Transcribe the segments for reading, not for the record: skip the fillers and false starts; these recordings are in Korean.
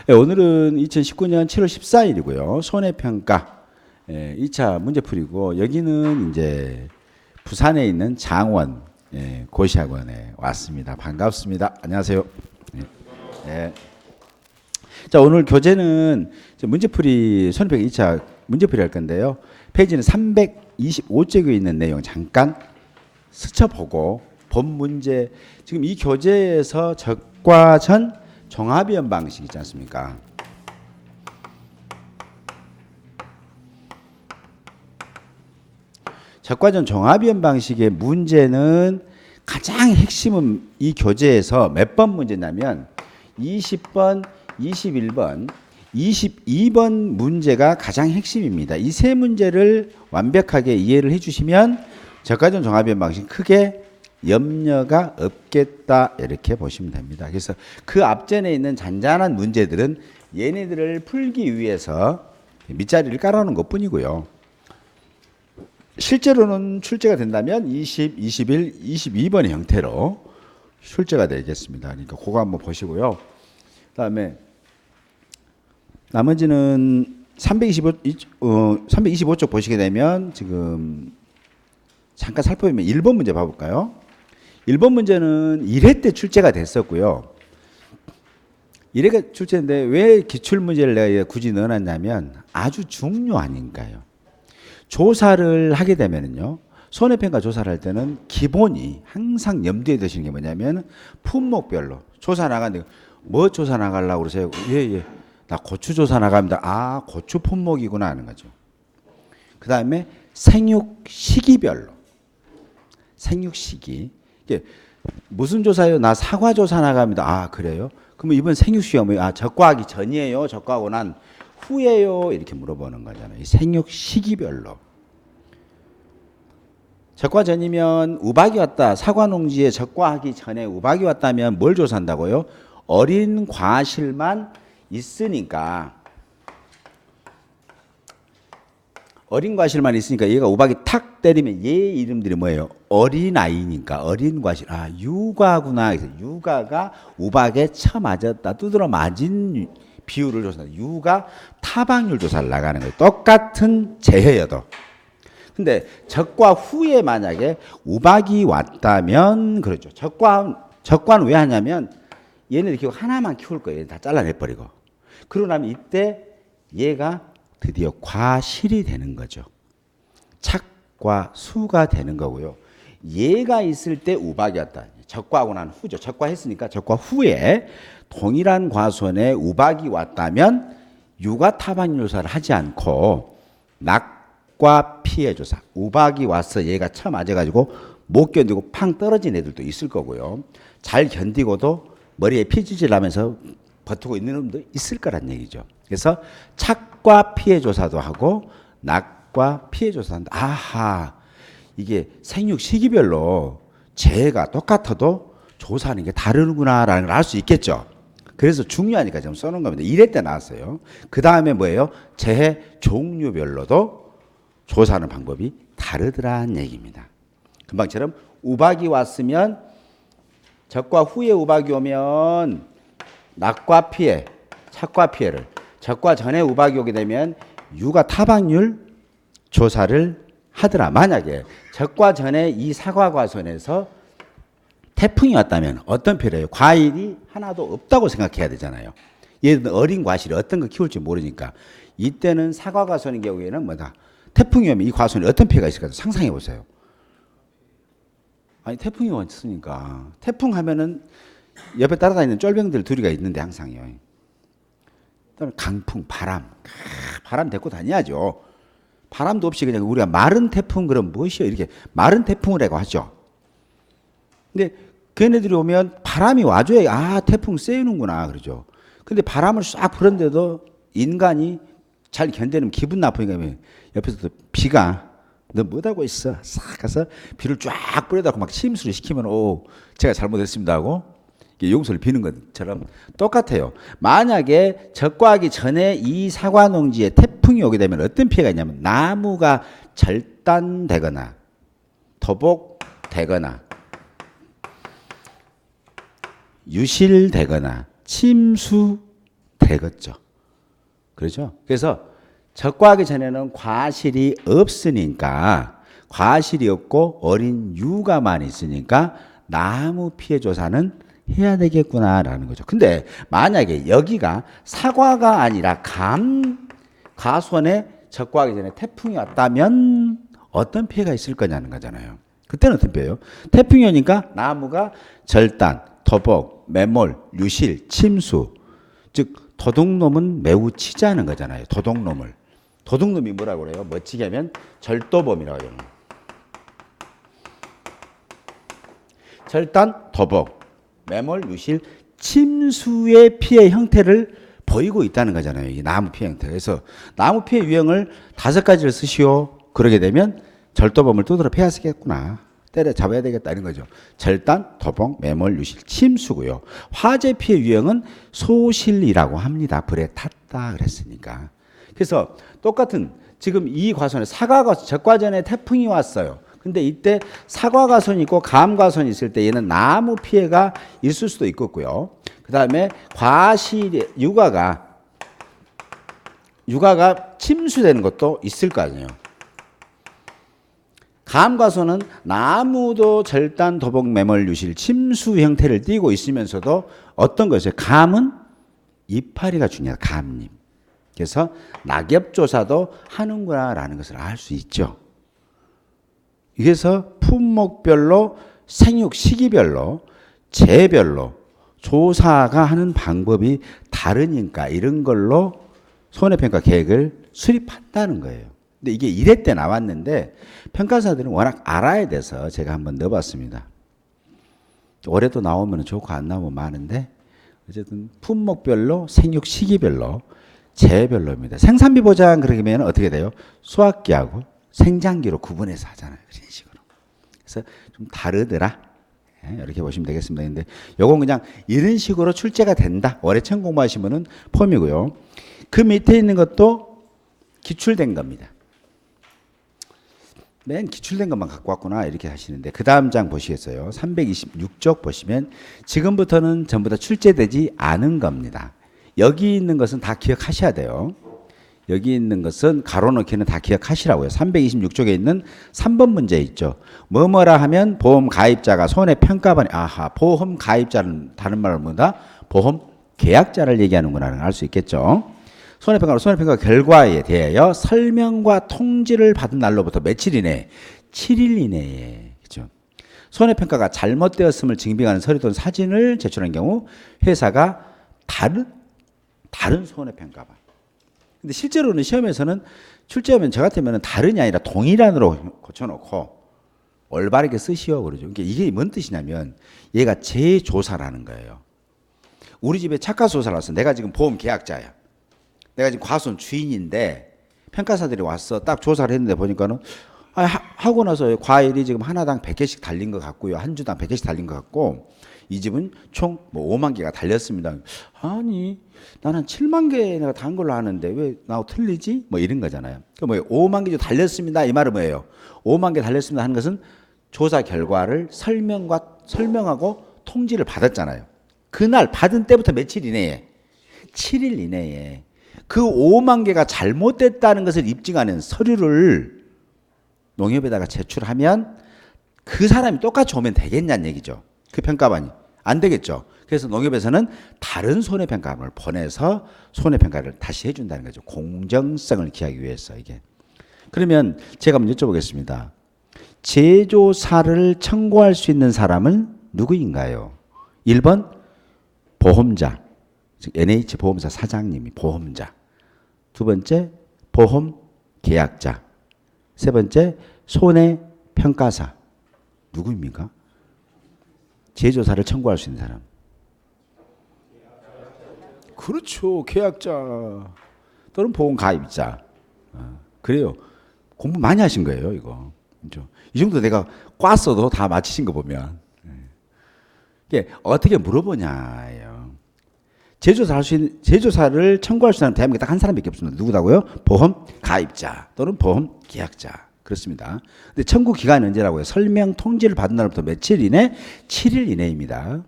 네, 오늘은 2019년 7월 14일이고요. 손해평가 2차 문제풀이고, 여기는 이제 부산에 있는 장원 고시학원에 왔습니다. 반갑습니다. 안녕하세요. 네. 자, 오늘 교재는 문제풀이 손해평가 2차 문제풀이 할 건데요. 페이지는 325쪽에 있는 내용 잠깐 스쳐보고 본 문제, 지금 이 교재에서 적과전 종합이원 방식 있지 않습니까? 적과전 종합이원 방식의 문제는 가장 핵심은 이 교재에서 몇 번 문제냐면 20번, 21번, 22번 문제가 가장 핵심입니다. 이 세 문제를 완벽하게 이해를 해주시면 적과전 종합이원 방식 크게 염려가 없겠다, 이렇게 보시면 됩니다. 그래서 그 앞전에 있는 잔잔한 문제들은 얘네들을 풀기 위해서 밑자리를 깔아놓은 것뿐이고요. 실제로는 출제가 된다면 20, 21, 22번의 형태로 출제가 되겠습니다. 그러니까 그거 한번 보시고요. 그다음에 나머지는 325쪽 보시게 되면 지금 잠깐 살펴보면 1번 문제 봐볼까요? 1번 문제는 1회 때 출제가 됐었고요. 1회가 출제인데 왜 기출문제를 내가 굳이 넣어놨냐면 아주 중요하니까요. 조사를 하게 되면은요, 손해평가 조사를 할 때는 기본이 항상 염두에 두시는 게 뭐냐면 품목별로 조사 나가는데 뭐 조사 나가려고 그러세요? 예. 나 고추 조사 나갑니다. 아, 고추 품목이구나 하는 거죠. 그 다음에 생육 시기별로. 생육 시기. 무슨 조사요? 나 사과 조사 나갑니다. 아, 그래요? 그러면 이번 생육시가 뭐예요? 아, 적과하기 전이에요? 적과하고 난 후에요? 이렇게 물어보는 거잖아요. 이 생육 시기별로. 적과 전이면 우박이 왔다. 사과 농지에 적과하기 전에 우박이 왔다면 뭘 조사한다고요? 어린 과실만 있으니까. 어린 과실만 있으니까 얘가 우박이 탁 때리면 얘 이름들이 뭐예요? 어린아이니까 어린 과실. 아, 유가구나. 그래서 유가가 우박에 쳐맞았다. 두드러 맞은 비율을 조사한다. 유가 타박률 조사를 나가는 거예요. 똑같은 재해여도. 근데 적과 후에 만약에 우박이 왔다면 그렇죠. 적과는 왜 하냐면 얘네들 키우고 하나만 키울 거예요. 얘는 다 잘라내버리고. 그러고 나면 이때 얘가 드디어 과실이 되는 거죠. 착과 수가 되는 거고요. 얘가 있을 때 우박이 왔다. 적과하고 난 후죠. 적과했으니까 적과 후에 동일한 과수원에 우박이 왔다면 유가 타박률 조사를 하지 않고 낙과 피해 조사. 우박이 와서 얘가 쳐맞아가지고 못 견디고 팡 떨어진 애들도 있을 거고요. 잘 견디고도 머리에 피지질 하면서 버티고 있는 놈도 있을 거란 얘기죠. 그래서 착과 피해 조사도 하고 낙과 피해 조사한다. 아하, 이게 생육 시기별로 재해가 똑같아도 조사하는 게 다르구나라는 걸 알 수 있겠죠. 그래서 중요하니까 지금 써놓은 겁니다. 1회 때 나왔어요. 그 다음에 뭐예요? 재해 종류별로도 조사하는 방법이 다르더란 얘기입니다. 금방처럼 우박이 왔으면 적과 후에 우박이 오면 낙과 피해, 착과 피해를, 적과 전에 우박이 오게 되면 유가 타박률 조사를 하더라. 만약에 적과 전에 이 사과 과수원에서 태풍이 왔다면 어떤 피해예요? 과일이 하나도 없다고 생각해야 되잖아요. 얘는 어린 과실이 어떤 거 키울지 모르니까. 이때는 사과 과수원의 경우에는 뭐다? 태풍이 오면 이 과수원에 어떤 피해가 있을까? 상상해 보세요. 아니, 태풍이 왔으니까. 태풍 하면은 옆에 따라다니는 쫄병들 둘이가 있는데 항상요. 강풍, 바람. 바람 데리고 다녀야죠. 바람도 없이 그냥 우리가 마른 태풍 그럼 무엇이요? 이렇게 마른 태풍이라고 하죠. 근데 걔네들이 오면 바람이 와줘야 아, 태풍 쐬는구나 그러죠. 근데 바람을 싹 불었는데도 인간이 잘 견디면 기분 나쁘니까 옆에서 비가 너 뭐하고 있어? 싹 가서 비를 쫙 뿌려다가 막 침수를 시키면 오, 제가 잘못했습니다 하고 용서를 비는 것처럼 똑같아요. 만약에 적과하기 전에 이 사과 농지에 태풍이 오게 되면 어떤 피해가 있냐면 나무가 절단되거나 도복되거나 유실되거나 침수되거나 되겠죠. 그렇죠? 그래서 적과하기 전에는 과실이 없으니까, 과실이 없고 어린 유가만 있으니까 나무 피해 조사는 해야 되겠구나라는 거죠. 근데 만약에 여기가 사과가 아니라 가선에 적과하기 전에 태풍이 왔다면 어떤 피해가 있을 거냐는 거잖아요. 그때는 어떤 피해요? 태풍이 오니까 나무가 절단, 토복, 매몰, 유실, 침수, 즉 도둑놈은 매우 치자는 거잖아요. 도둑놈을. 도둑놈이 뭐라고 그래요? 멋지게 하면 절도범이라고 해요. 절단, 도복, 매몰, 유실, 침수의 피해 형태를 보이고 있다는 거잖아요. 이 나무 피해 형태. 그래서 나무 피해 유형을 5가지를 쓰시오. 그러게 되면 절도범을 두드러 패야 쓰겠구나. 때려 잡아야 되겠다 이런 거죠. 절단, 도복, 매몰, 유실, 침수고요. 화재 피해 유형은 소실이라고 합니다. 불에 탔다 그랬으니까. 그래서 똑같은 지금 이 과선에 사과과선, 적과전에 태풍이 왔어요. 근데 이때 사과과선이 있고 감과선이 있을 때 얘는 나무 피해가 있을 수도 있겠고요. 그 다음에 과실, 유가가 침수되는 것도 있을 거 아니에요. 감과선은 나무도 절단, 도복, 매몰, 유실, 침수 형태를 띠고 있으면서도 어떤 것이에요? 감은 이파리가 중요해요. 감잎. 그래서 낙엽조사도 하는구나라는 것을 알 수 있죠. 그래서 품목별로, 생육 시기별로, 재별로 조사가 하는 방법이 다르니까 이런 걸로 손해평가 계획을 수립한다는 거예요. 근데 이게 1회 때 나왔는데 평가사들은 워낙 알아야 돼서 제가 한번 넣어봤습니다. 올해도 나오면 좋고 안 나오면 많은데 어쨌든 품목별로, 생육 시기별로, 재별로입니다. 생산비 보장 그러면 어떻게 돼요? 수확기하고 생장기로 구분해서 하잖아요. 이런 식으로. 그래서 좀 다르더라. 이렇게 보시면 되겠습니다. 근데 요건 그냥 이런 식으로 출제가 된다. 올해 처음 공부하시면은 폼이고요. 그 밑에 있는 것도 기출된 겁니다. 맨 기출된 것만 갖고 왔구나 이렇게 하시는데 그 다음 장 보시겠어요? 326쪽 보시면 지금부터는 전부 다 출제되지 않은 겁니다. 여기 있는 것은 다 기억하셔야 돼요. 여기 있는 것은 가로 넣기는 다 기억하시라고요. 326쪽에 있는 3번 문제 있죠. 뭐뭐라 하면 보험 가입자가 손해평가반에 보험 가입자는 다른 말로 뭐다? 보험 계약자를 얘기하는구나 알 수 있겠죠. 손해평가 결과에 대하여 설명과 통지를 받은 날로부터 며칠 이내? 7일 이내에. 그죠? 손해평가가 잘못되었음을 증빙하는 서류 또는 사진을 제출한 경우 회사가 다른 손해평가반. 근데 실제로는 시험에서는 출제하면 저 같으면 다른이 아니라 동일한으로 고쳐놓고 올바르게 쓰시오 그러죠. 그러니까 이게 뭔 뜻이냐면 얘가 재조사라는 거예요. 우리 집에 착과조사를 왔어. 내가 지금 보험 계약자야. 내가 지금 과손 주인인데 평가사들이 왔어. 딱 조사를 했는데 보니까는 하고 나서 과일이 지금 하나당 100개씩 달린 것 같고요. 한 주당 100개씩 달린 것 같고 이 집은 총 5만 개가 달렸습니다. 아니 나는 7만 개가 단 걸로 아는데 왜 나하고 틀리지? 뭐 이런 거잖아요. 그 뭐예요? 5만 개 달렸습니다. 이 말은 뭐예요? 5만 개 달렸습니다 하는 것은 조사 결과를 설명하고 통지를 받았잖아요. 그날 받은 때부터 며칠 이내에 7일 이내에 그 5만 개가 잘못됐다는 것을 입증하는 서류를 농협에다가 제출하면 그 사람이 똑같이 오면 되겠냐는 얘기죠. 그 평가반이. 안 되겠죠. 그래서 농협에서는 다른 손해평가반을 보내서 손해평가를 다시 해준다는 거죠. 공정성을 기하기 위해서 이게. 그러면 제가 한번 여쭤보겠습니다. 재조사를 청구할 수 있는 사람은 누구인가요? 1번 보험자, 즉 NH보험사 사장님이 보험자. 두 번째 보험 계약자. 세 번째 손해평가사. 누구입니까? 재조사를 청구할 수 있는 사람. 그렇죠. 계약자 또는 보험 가입자. 그래요. 공부 많이 하신 거예요, 이거. 그렇죠? 이 정도 내가 꽈어도 다 맞히신 거 보면. 이게 어떻게 물어보냐예요. 재조사를 청구할 수 있는 대한민국에 딱 한 사람밖에 없습니다. 누구다고요? 보험 가입자 또는 보험 계약자. 그렇습니다. 근데 청구 기간이 언제라고요? 설명 통지를 받은 날부터 며칠 이내? 7일 이내입니다.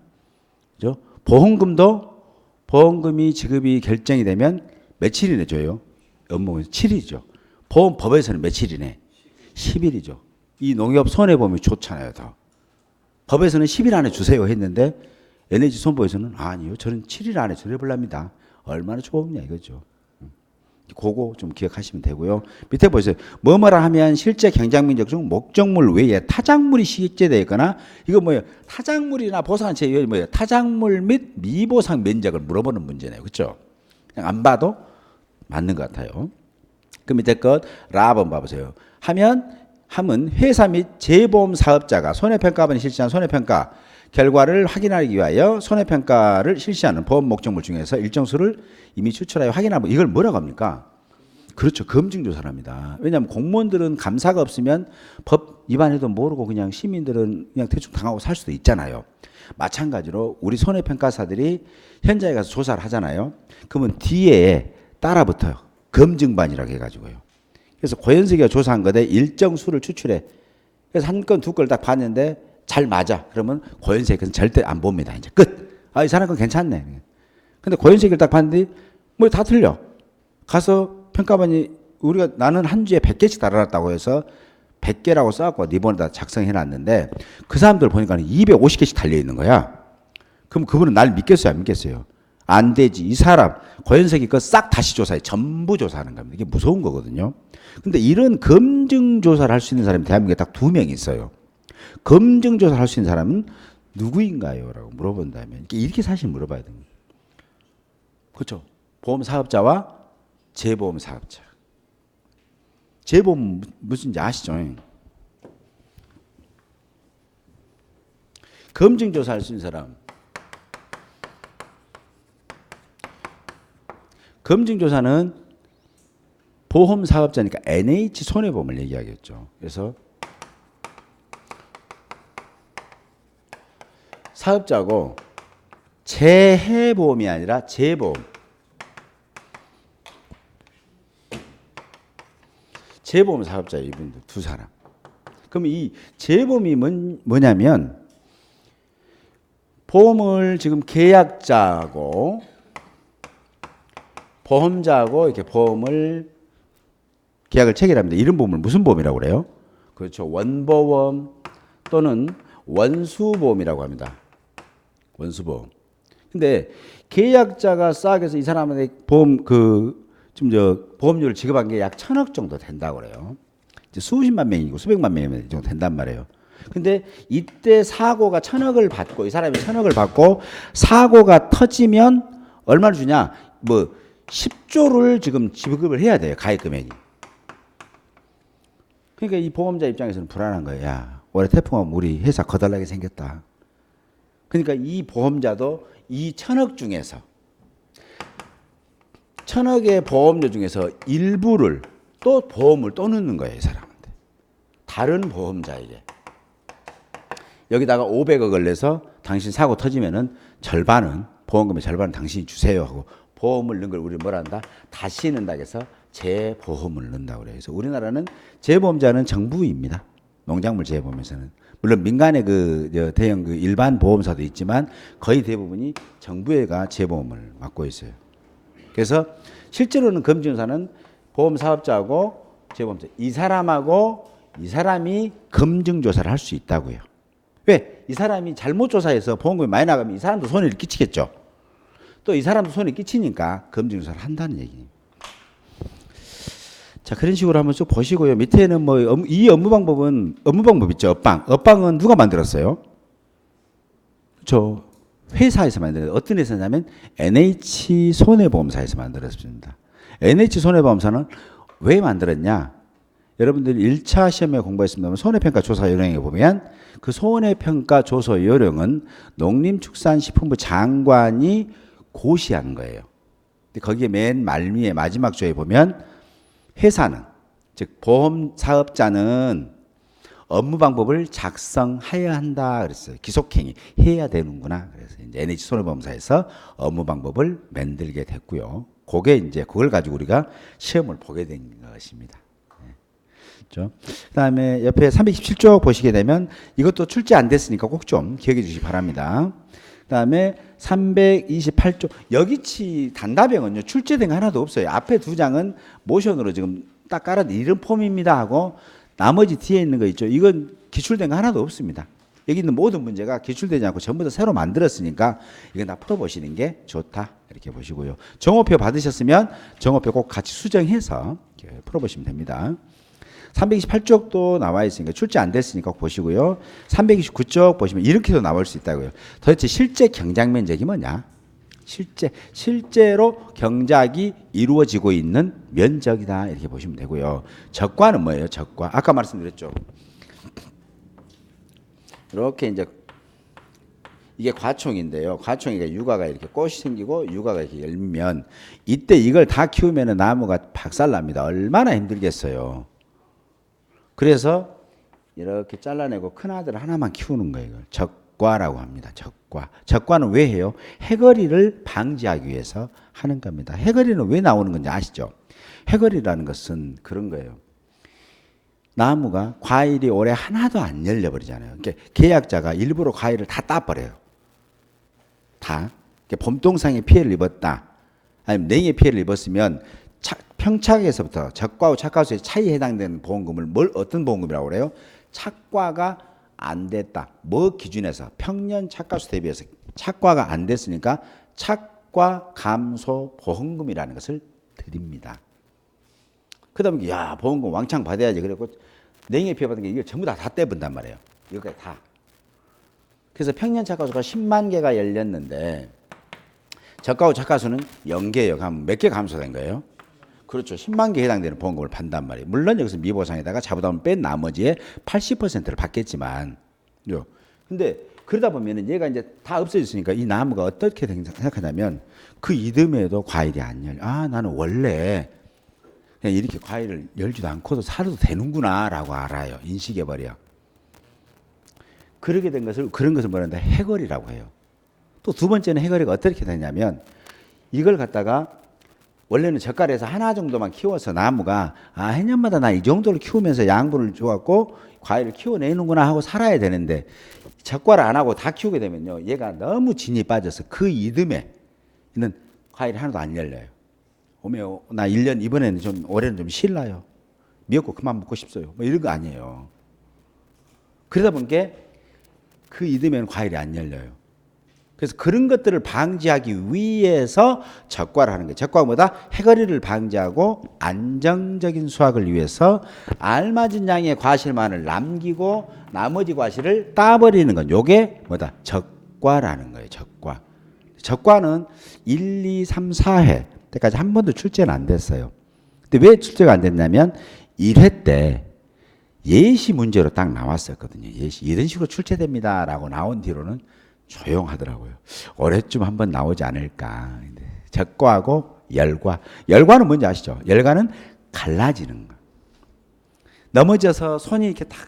그죠? 보험금도 보험금이 지급이 결정이 되면 며칠이내 줘요? 연봉에서 7일이죠. 보험법에서는 며칠이네? 10일이죠. 이 농협 손해보험이 좋잖아요, 더. 법에서는 10일 안에 주세요 했는데 NH 손보에서는 아니요, 저는 7일 안에 전해보랍니다. 얼마나 좋으냐 이거죠. 그거 좀 기억하시면 되고요. 밑에 보세요. 뭐뭐라 하면 실제 경작민족 중 목적물 외에 타작물이 시행되어 있거나 이거 뭐예요? 타작물이나 보상 제외 뭐예요? 타작물 및 미보상 면적을 물어보는 문제네요. 그렇죠? 그냥 안 봐도 맞는 것 같아요. 그 밑에 것 라번 봐보세요. 함은 회사 및 재보험 사업자가 손해평가원이 실시한 손해평가 결과를 확인하기 위하여 손해평가를 실시하는 보험 목적물 중에서 일정 수를 이미 추출하여 확인하고 이걸 뭐라고 합니까? 그렇죠. 검증조사랍니다. 왜냐하면 공무원들은 감사가 없으면 법 위반해도 모르고 그냥 시민들은 그냥 대충 당하고 살 수도 있잖아요. 마찬가지로 우리 손해평가사들이 현장에 가서 조사를 하잖아요. 그러면 뒤에 따라붙어요. 검증반이라고 해가지고요. 그래서 고현석이가 조사한 거에 일정 수를 추출해. 그래서 한 건 두 걸 딱 봤는데 잘 맞아. 그러면 고현석은 절대 안 봅니다. 이제 끝. 아, 이 사람 건 괜찮네. 근데 고현석을 딱 봤는데 뭐 다 틀려. 가서 평가반이 우리가 나는 한 주에 100개씩 달아놨다고 해서 100개라고 써갖고 리본에다 작성해놨는데 그 사람들 보니까 250개씩 달려있는 거야. 그럼 그분은 날 믿겠어요? 안 믿겠어요? 안 되지. 이 사람 고현석이 거 싹 다시 조사해. 전부 조사하는 겁니다. 이게 무서운 거거든요. 근데 이런 검증 조사를 할 수 있는 사람이 대한민국에 딱 2명 있어요. 검증 조사를 할 수 있는 사람은 누구인가요? 라고 물어본다면 이렇게 사실 물어봐야 됩니다. 그렇죠. 보험 사업자와 재보험 사업자. 재보험 무슨지 아시죠? 검증 조사할 수 있는 사람. 검증조사는 보험 사업자니까 NH 손해보험을 얘기하겠죠. 그래서 사업자고 재해보험이 아니라 재보험. 재보험 사업자 이분들 두 사람. 그럼 이 재보험이 뭐냐면 보험을 지금 계약자하고 보험자하고 이렇게 보험을 계약을 체결합니다. 이런 보험을 무슨 보험이라고 그래요? 그렇죠. 원보험 또는 원수보험이라고 합니다. 원수보험. 근데 계약자가 싸게 해서 이 사람한테 보험료를 지급한 게 약 1,000억 정도 된다고 그래요. 이제 수십만 명이고 수백만 명이면 정도 된단 말이에요. 근데 이때 사고가 1,000억을 받고 이 사람이 1,000억을 받고 사고가 터지면 얼마를 주냐? 10조를 지금 지급을 해야 돼요. 가입 금액이. 그러니까 이 보험자 입장에서는 불안한 거예요. 야, 올해 태풍 오면 우리 회사 거덜나게 생겼다. 그러니까 이 보험자도 이 1,000억 중에서 1,000억의 보험료 중에서 일부를 또 보험을 또 넣는 거예요. 이 사람한테. 다른 보험자에게. 여기다가 500억을 내서 당신 사고 터지면은 절반은 보험금의 절반은 당신이 주세요 하고 보험을 넣은 걸 우리 뭐라 한다? 다시 넣는다 해서 재보험을 넣는다고 그래요. 그래서 우리나라는 재보험자는 정부입니다. 농작물 재보험에서는. 물론 민간의 대형 일반 보험사도 있지만 거의 대부분이 정부가 재보험을 맡고 있어요. 그래서 실제로는 검증사는 보험 사업자하고 재보험자 이 사람하고 이 사람이 검증조사를 할 수 있다고요. 왜? 이 사람이 잘못 조사해서 보험금이 많이 나가면 이 사람도 손해를 끼치겠죠. 또 이 사람도 손에 끼치니까 검증조사를 한다는 얘기예요. 자, 그런 식으로 한번 쭉 보시고요. 밑에는 이 업무 방법 있죠. 업방은 누가 만들었어요? 회사에서 만들어요. 어떤 회사냐면 NH 손해보험사에서 만들었습니다. NH 손해보험사는 왜 만들었냐? 여러분들이 1차 시험에 공부했습니다만 손해평가 조사 요령에 보면 그 손해평가 조사 요령은 농림축산식품부 장관이 고시한 거예요. 거기에 맨 말미에 마지막 조에 보면 회사는 즉 보험 사업자는 업무 방법을 작성해야 한다 그랬어요. 기속행위 해야 되는구나. 그래서 이제 NH 손해보험사에서 업무 방법을 만들게 됐고요. 그걸 가지고 우리가 시험을 보게 된 것입니다. 그 다음에 옆에 327쪽 보시게 되면 이것도 출제 안 됐으니까 꼭 좀 기억해 주시기 바랍니다. 그다음에 328쪽 여기치 단답형은요 출제된 거 하나도 없어요. 앞에 두 장은 모션으로 지금 딱 깔아 이런 폼입니다 하고 나머지 뒤에 있는 거 있죠. 이건 기출된 거 하나도 없습니다. 여기 있는 모든 문제가 기출되지 않고 전부 다 새로 만들었으니까 이건 다 풀어보시는 게 좋다 이렇게 보시고요. 정오표 받으셨으면 정오표 꼭 같이 수정해서 이렇게 풀어보시면 됩니다. 328쪽도 나와 있으니까 출제 안 됐으니까 꼭 보시고요. 329쪽 보시면 이렇게도 나올 수 있다고요. 도대체 실제 경작 면적이 뭐냐? 실제로 경작이 이루어지고 있는 면적이다 이렇게 보시면 되고요. 적과는 뭐예요? 적과 아까 말씀드렸죠. 이렇게 이제 이게 과총인데요. 과총이가 유가가 이렇게 꽃이 생기고 유가가 이렇게 열리면 이때 이걸 다 키우면 나무가 박살납니다. 얼마나 힘들겠어요. 그래서 이렇게 잘라내고 큰 아들 하나만 키우는 거예요. 이걸 적과라고 합니다. 적과. 적과는 왜 해요? 해거리를 방지하기 위해서 하는 겁니다. 해거리는 왜 나오는 건지 아시죠? 해거리라는 것은 그런 거예요. 나무가 과일이 올해 하나도 안 열려버리잖아요. 그러니까 계약자가 일부러 과일을 다 따버려요. 다. 그러니까 봄동상에 피해를 입었다. 아니면 냉해 피해를 입었으면 평착에서부터 적과와 착과수의 차이에 해당되는 보험금을 어떤 보험금이라고 그래요? 착과가 안 됐다. 뭐 기준에서 평년 착과수 대비해서 착과가 안 됐으니까 착과 감소 보험금이라는 것을 드립니다. 그다음에 야 보험금 왕창 받아야지. 그래고 냉해 피해 받은 게 이게 전부 다 떼본단 말이에요. 이거까지 다. 그래서 평년 착과수가 10만 개가 열렸는데 저가 후 착과수는 0개예요. 그럼 몇 개 감소된 거예요? 그렇죠. 10만 개에 해당되는 보험금을 판단 말이에요. 물론 여기서 미보상에다가 자부담을 뺀 나머지의 80%를 받겠지만, 근데 그러다 보면은 얘가 이제 다 없어졌으니까 이 나무가 어떻게 생각하냐면 그 이듬해에도 과일이 안 열려. 아, 나는 원래 그냥 이렇게 과일을 열지도 않고도 살아도 되는구나라고 알아요. 인식해버려. 그렇게 된 것을 그런 것을 뭐라 한다? 해거리라고 해요. 또 두 번째는 해거리가 어떻게 되냐면 이걸 갖다가 원래는 젓갈에서 하나 정도만 키워서 나무가 아 해년마다 나 이 정도를 키우면서 양분을 줘갖고 과일을 키워내는구나 하고 살아야 되는데 젓갈을 안 하고 다 키우게 되면요 얘가 너무 진이 빠져서 그 이듬해 있는 과일이 하나도 안 열려요. 오메요 나 1년 이번에는 좀 올해는 좀 쉴라요. 미역국 그만 먹고 싶어요. 뭐 이런 거 아니에요. 그러다 보니까 그 이듬해는 과일이 안 열려요. 그래서 그런 것들을 방지하기 위해서 적과를 하는 거예요. 적과가 뭐다? 해거리를 방지하고 안정적인 수확을 위해서 알맞은 양의 과실만을 남기고 나머지 과실을 따버리는 건 요게 뭐다? 적과라는 거예요. 적과. 적과는 1, 2, 3, 4회 때까지 한 번도 출제는 안 됐어요. 근데 왜 출제가 안 됐냐면 1회 때 예시 문제로 딱 나왔었거든요. 예시 이런 식으로 출제됩니다라고 나온 뒤로는 조용하더라고요. 올해쯤 한번 나오지 않을까. 적과하고 열과. 열과는 뭔지 아시죠? 열과는 갈라지는 거. 넘어져서 손이 이렇게 딱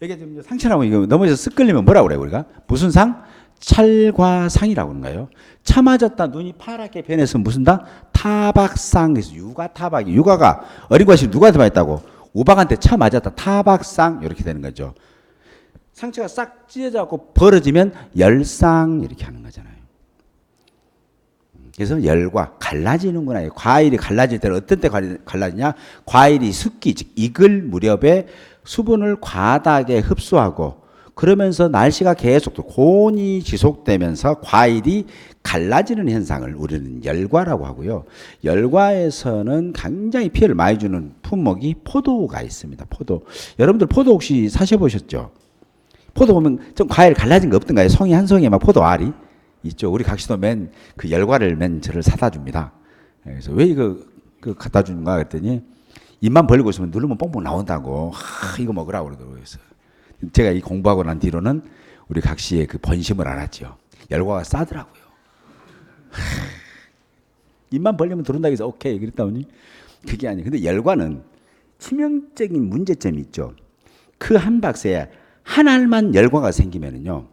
여기 좀 상처나고 이거 넘어져서 쓱 끌리면 뭐라고 그래요 우리가? 무슨 상? 찰과상이라고 그런가요? 차 맞았다 눈이 파랗게 변해서 무슨 당? 타박상. 그래서 유가타박이. 유가가 어린 것이 누구한테 맞았다고? 우박한테 차 맞았다. 타박상 이렇게 되는 거죠. 상처가 싹 찢어져갖고 벌어지면 열상 이렇게 하는 거잖아요. 그래서 열과 갈라지는구나. 과일이 갈라질 때는 어떤 때 갈라지냐? 과일이 숙기 즉 익을 무렵에 수분을 과다하게 흡수하고 그러면서 날씨가 계속 고온이 지속되면서 과일이 갈라지는 현상을 우리는 열과라고 하고요. 열과에서는 굉장히 피해를 많이 주는 품목이 포도가 있습니다. 포도. 여러분들 포도 혹시 사셔보셨죠? 포도 보면 좀 과일 갈라진 거 없던가요? 송이 한 송이에 막 포도 알이 있죠. 우리 각시도 맨 그 열과를 맨 저를 사다 줍니다. 그래서 왜 이거 갖다 주는가 그랬더니 입만 벌리고 있으면 누르면 뽕뽕 나온다고. 이거 먹으라고 그러더라고요. 그래서 제가 이 공부하고 난 뒤로는 우리 각시의 그 번심을 알았죠. 열과가 싸더라고요. 입만 벌리면 들어온다 해서 오케이 그랬다 보니 그게 아니에요. 근데 열과는 치명적인 문제점이 있죠. 그 한 박스에 한 알만 열과가 생기면은요,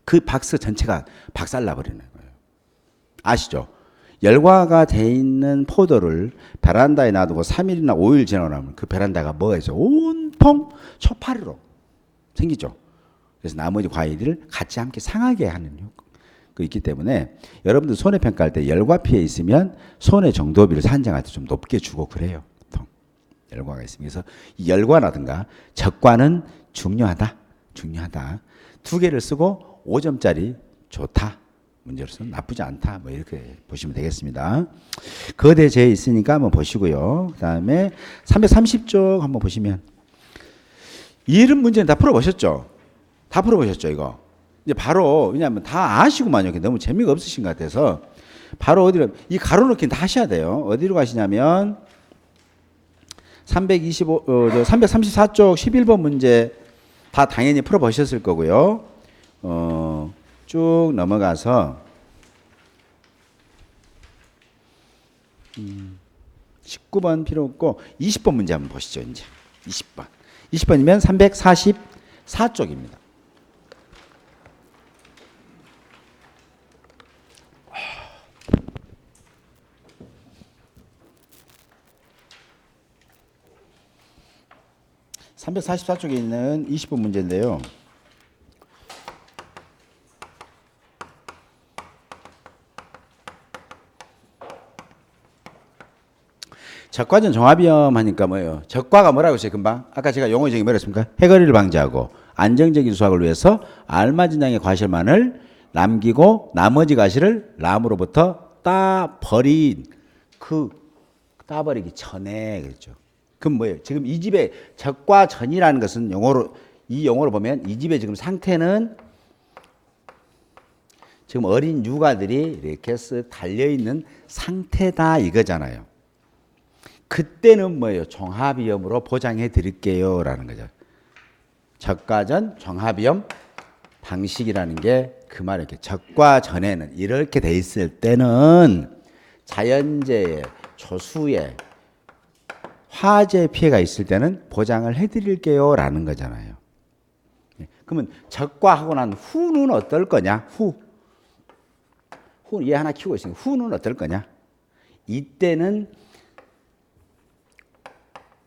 그 박스 전체가 박살나 버리는 거예요. 아시죠? 열과가 돼 있는 포도를 베란다에 놔두고 3일이나 5일 지나고 나면 그 베란다가 뭐가 있어요? 온통 초파리로 생기죠. 그래서 나머지 과일을 같이 함께 상하게 하는 그 있기 때문에 여러분들 손해평가할 때 열과 피해 있으면 손해 정도비를 산정할 때 좀 높게 주고 그래요. 보통 열과가 있으면. 그래서 이 열과라든가 적과는 중요하다. 두 개를 쓰고 5점짜리 좋다. 문제로서는 나쁘지 않다. 뭐 이렇게 보시면 되겠습니다. 거대 재 있으니까 한번 보시고요. 그 다음에 330쪽 한번 보시면 이런 문제는 다 풀어보셨죠? 다 풀어보셨죠, 이거? 이제 바로, 왜냐하면 다 아시구만요. 너무 재미가 없으신 것 같아서. 바로 어디로, 이 가로 넣기는 다 하셔야 돼요. 어디로 가시냐면, 334쪽 11번 문제 다 당연히 풀어보셨을 거고요. 쭉 넘어가서, 19번 필요 없고, 20번 문제 한번 보시죠, 이제. 20번. 20번이면 344쪽입니다. (344쪽에) 있는 20번 문제인데요. 적과전 종합위험 하니까 뭐예요? 적과가 뭐라고 했어요, 금방? 아까 제가 용어적인 뭐라 했습니까? 해거리를 방지하고 안정적인 수확을 위해서 알맞은 양의 과실만을 남기고 나머지 과실을 남으로부터 따버린 그 따버리기 전에 그랬죠. 그럼 뭐예요? 지금 이 집의 적과전이라는 것은 용어로 이 용어로 보면 이 집의 지금 상태는 지금 어린 육아들이 이렇게 쓱 달려 있는 상태다 이거잖아요. 그때는 뭐예요? 종합위험으로 보장해 드릴게요라는 거죠. 적과전 종합위험 방식이라는 게 그 말이에요. 적과전에는 이렇게 돼 있을 때는 자연재해, 초수해, 화재 피해가 있을 때는 보장을 해 드릴게요라는 거잖아요. 그러면 적과하고 난 후는 어떨 거냐? 후 얘 하나 키우고 있으니까 후는 어떨 거냐? 이때는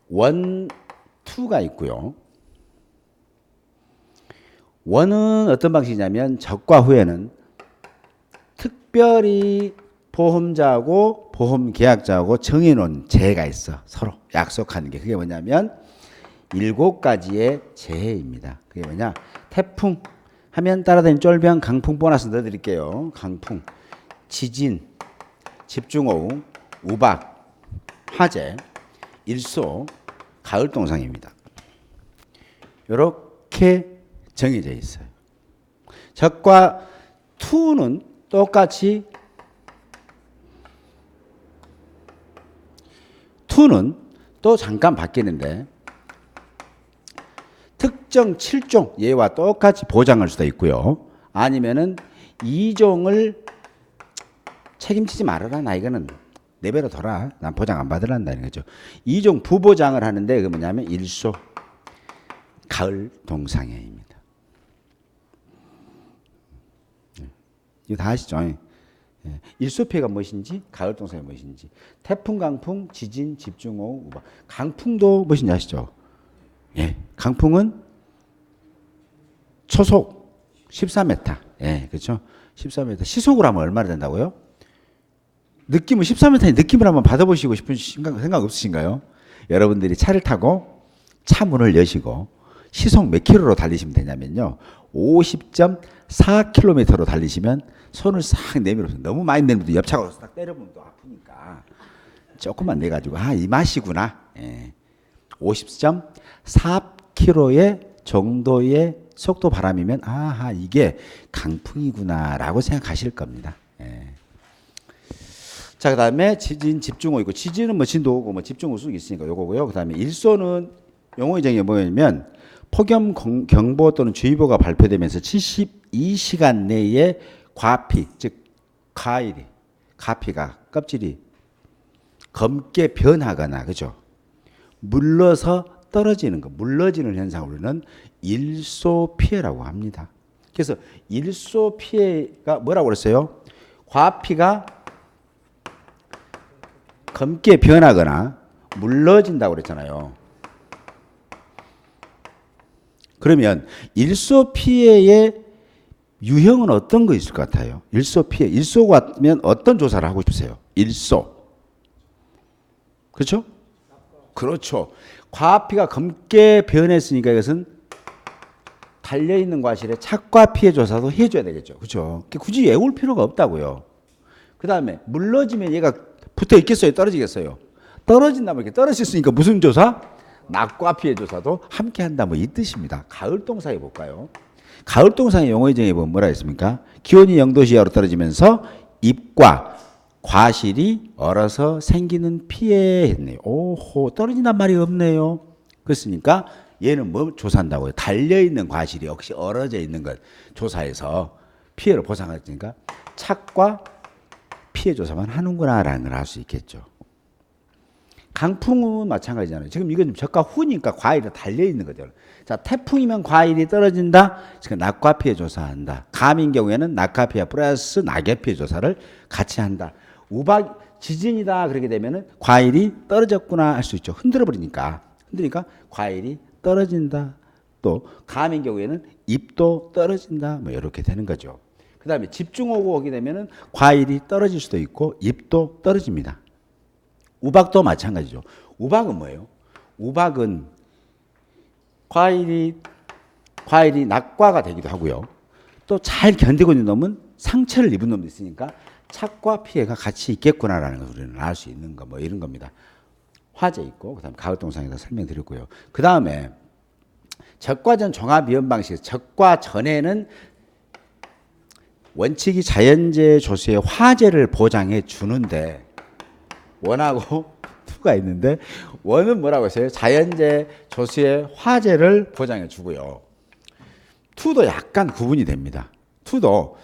원, 투가 있고요. 원은 어떤 방식이냐면 적과 후에는 특별히 보험자하고 보험계약자하고 정해놓은 재해가 있어. 서로 약속하는 게. 그게 뭐냐면 7가지의 재해입니다. 그게 뭐냐? 태풍 하면 따라다니는 쫄병, 강풍 보너스 넣어드릴게요. 강풍, 지진, 집중호우, 우박, 화재, 일소, 가을동상입니다. 이렇게 정해져 있어요. 적과 투는 똑같이 투는 또 잠깐 바뀌는데 특정 7종 얘와 똑같이 보장할 수도 있고요. 아니면은 2종을 책임지지 말아라. 나 이거는 내 배로 돌아. 난 보장 안 받으란다는 거죠. 2종 부보장을 하는데 그 뭐냐면 일소, 가을 동상해입니다. 이거 다 아시죠? 일소 피해가 무엇인지, 가을 동상이 무엇인지, 태풍, 강풍, 지진, 집중호우, 우박. 강풍도 무엇인지 아시죠? 예, 강풍은 초속 14m. 예, 그렇죠? 14m. 시속으로 하면 얼마나 된다고요? 느낌은 13m의 느낌을 한번 받아보시고 싶은 생각 없으신가요? 여러분들이 차를 타고 차 문을 여시고 시속 몇 킬로로 달리시면 되냐면요. 50.4km로 달리시면 손을 싹 내밀어서 너무 많이 내밀면 옆차가 딱 때려보면 또 아프니까 조금만 내가지고 이 맛이구나. 예. 50.4km의 정도의 속도 바람이면 이게 강풍이구나라고 생각하실 겁니다. 예. 자, 그 다음에 지진, 집중호 있고, 지진은 뭐 진도 오고, 뭐 집중호 쑥 있으니까 요거고요. 그 다음에 일소는 용어의 정의가 뭐냐면, 폭염 경보 또는 주의보가 발표되면서 72시간 내에 과피, 즉, 가피가, 껍질이 검게 변하거나, 그죠? 물러서 떨어지는 거, 물러지는 현상을 우리는 일소 피해라고 합니다. 그래서 일소 피해가 뭐라고 그랬어요? 과피가 검게 변하거나 물러진다고 그랬잖아요. 그러면 일소 피해의 유형은 어떤 거 있을 것 같아요? 일소 피해. 일소 같으면 어떤 조사를 하고 싶으세요? 일소. 그렇죠? 그렇죠. 과피가 검게 변했으니까 이것은 달려있는 과실에 착과 피해 조사도 해줘야 되겠죠. 그렇죠? 굳이 외울 필요가 없다고요. 그 다음에 물러지면 얘가 붙어 있겠어요? 떨어지겠어요? 떨어진다면 이렇게 떨어졌으니까 무슨 조사? 낙과 피해 조사도 함께 한다. 뭐 이 뜻입니다. 가을동사에 볼까요? 가을동사의 용어 정의 보면 뭐라 했습니까? 기온이 0도 이하로 떨어지면서 잎과 과실이 얼어서 생기는 피해 했네요. 오호, 떨어진단 말이 없네요. 그렇으니까 얘는 뭐 조사한다고요? 달려있는 과실이 역시 얼어져 있는 것 조사해서 피해를 보상했으니까 착과 피해 조사만 하는구나라는 걸 알 수 있겠죠. 강풍은 마찬가지잖아요. 지금 이건 적과 후니까 과일이 달려있는 거죠. 자, 태풍이면 과일이 떨어진다. 지금 낙과 피해 조사한다. 감인 경우에는 낙과 피해 플러스 낙의 피해 조사를 같이 한다. 우박 지진이다 그렇게 되면은 과일이 떨어졌구나 할 수 있죠. 흔들어 버리니까. 흔드니까 과일이 떨어진다. 또 감인 경우에는 잎도 떨어진다. 뭐 이렇게 되는 거죠. 그다음에 집중호우 오게 되면은 과일이 떨어질 수도 있고 잎도 떨어집니다. 우박도 마찬가지죠. 우박은 뭐예요? 우박은 과일이 낙과가 되기도 하고요. 또 잘 견디고 있는 놈은 상처를 입은 놈도 있으니까 착과 피해가 같이 있겠구나라는 것을 우리는 알 수 있는 거 뭐 이런 겁니다. 화재 있고 그다음 가을동상에서 설명드렸고요. 그다음에 적과전 종합위험 방식. 적과 전에는 원칙이 자연재해 조수의 화재를 보장해 주는데 원하고 투가 있는데 원은 뭐라고 했어요? 자연재해 조수의 화재를 보장해 주고요. 투도 약간 구분이 됩니다. 투도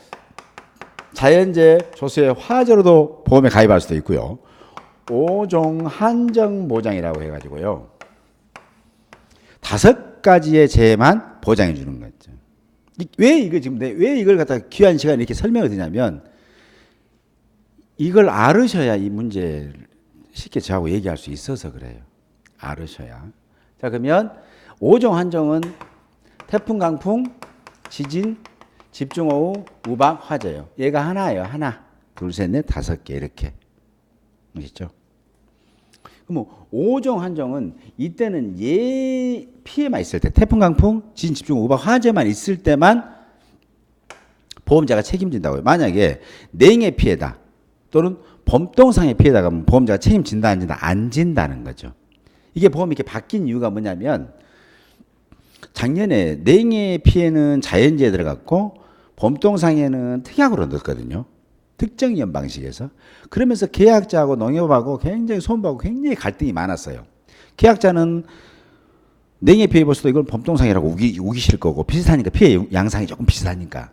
자연재해 조수의 화재로도 보험에 가입할 수도 있고요. 5종 한정 보장이라고 해가지고요. 5가지의 재해만 보장해 주는 거죠. 왜 이걸 갖다 귀한 시간에 이렇게 설명을 드냐면 이걸 알으셔야 이 문제를 쉽게 저하고 얘기할 수 있어서 그래요. 알으셔야. 자, 그러면 5종 한정은 태풍, 강풍, 지진, 집중호우, 우박, 화재예요. 얘가 하나예요. 하나, 둘, 셋, 넷, 5개 이렇게. 아시죠? 그럼 5종 한정은 이때는 피해만 있을 때, 태풍, 강풍, 지진, 집중호우, 우박, 화재만 있을 때만 보험자가 책임진다고요. 만약에 냉해 피해다 또는 범동상의 피해다 그러면 보험자가 책임진다 안 진다? 안 진다는 거죠. 이게 보험이 이렇게 바뀐 이유가 뭐냐면 작년에 냉해 피해는 자연재해에 들어갔고 범동상에는 특약으로 넣었거든요. 특정 위험 방식에서. 그러면서 계약자하고 농협하고 굉장히 손보고 굉장히 갈등이 많았어요. 계약자는 냉해 피해 볼 수도 이걸 범동상이라고 우기실 거고 비슷하니까 피해 양상이 조금 비슷하니까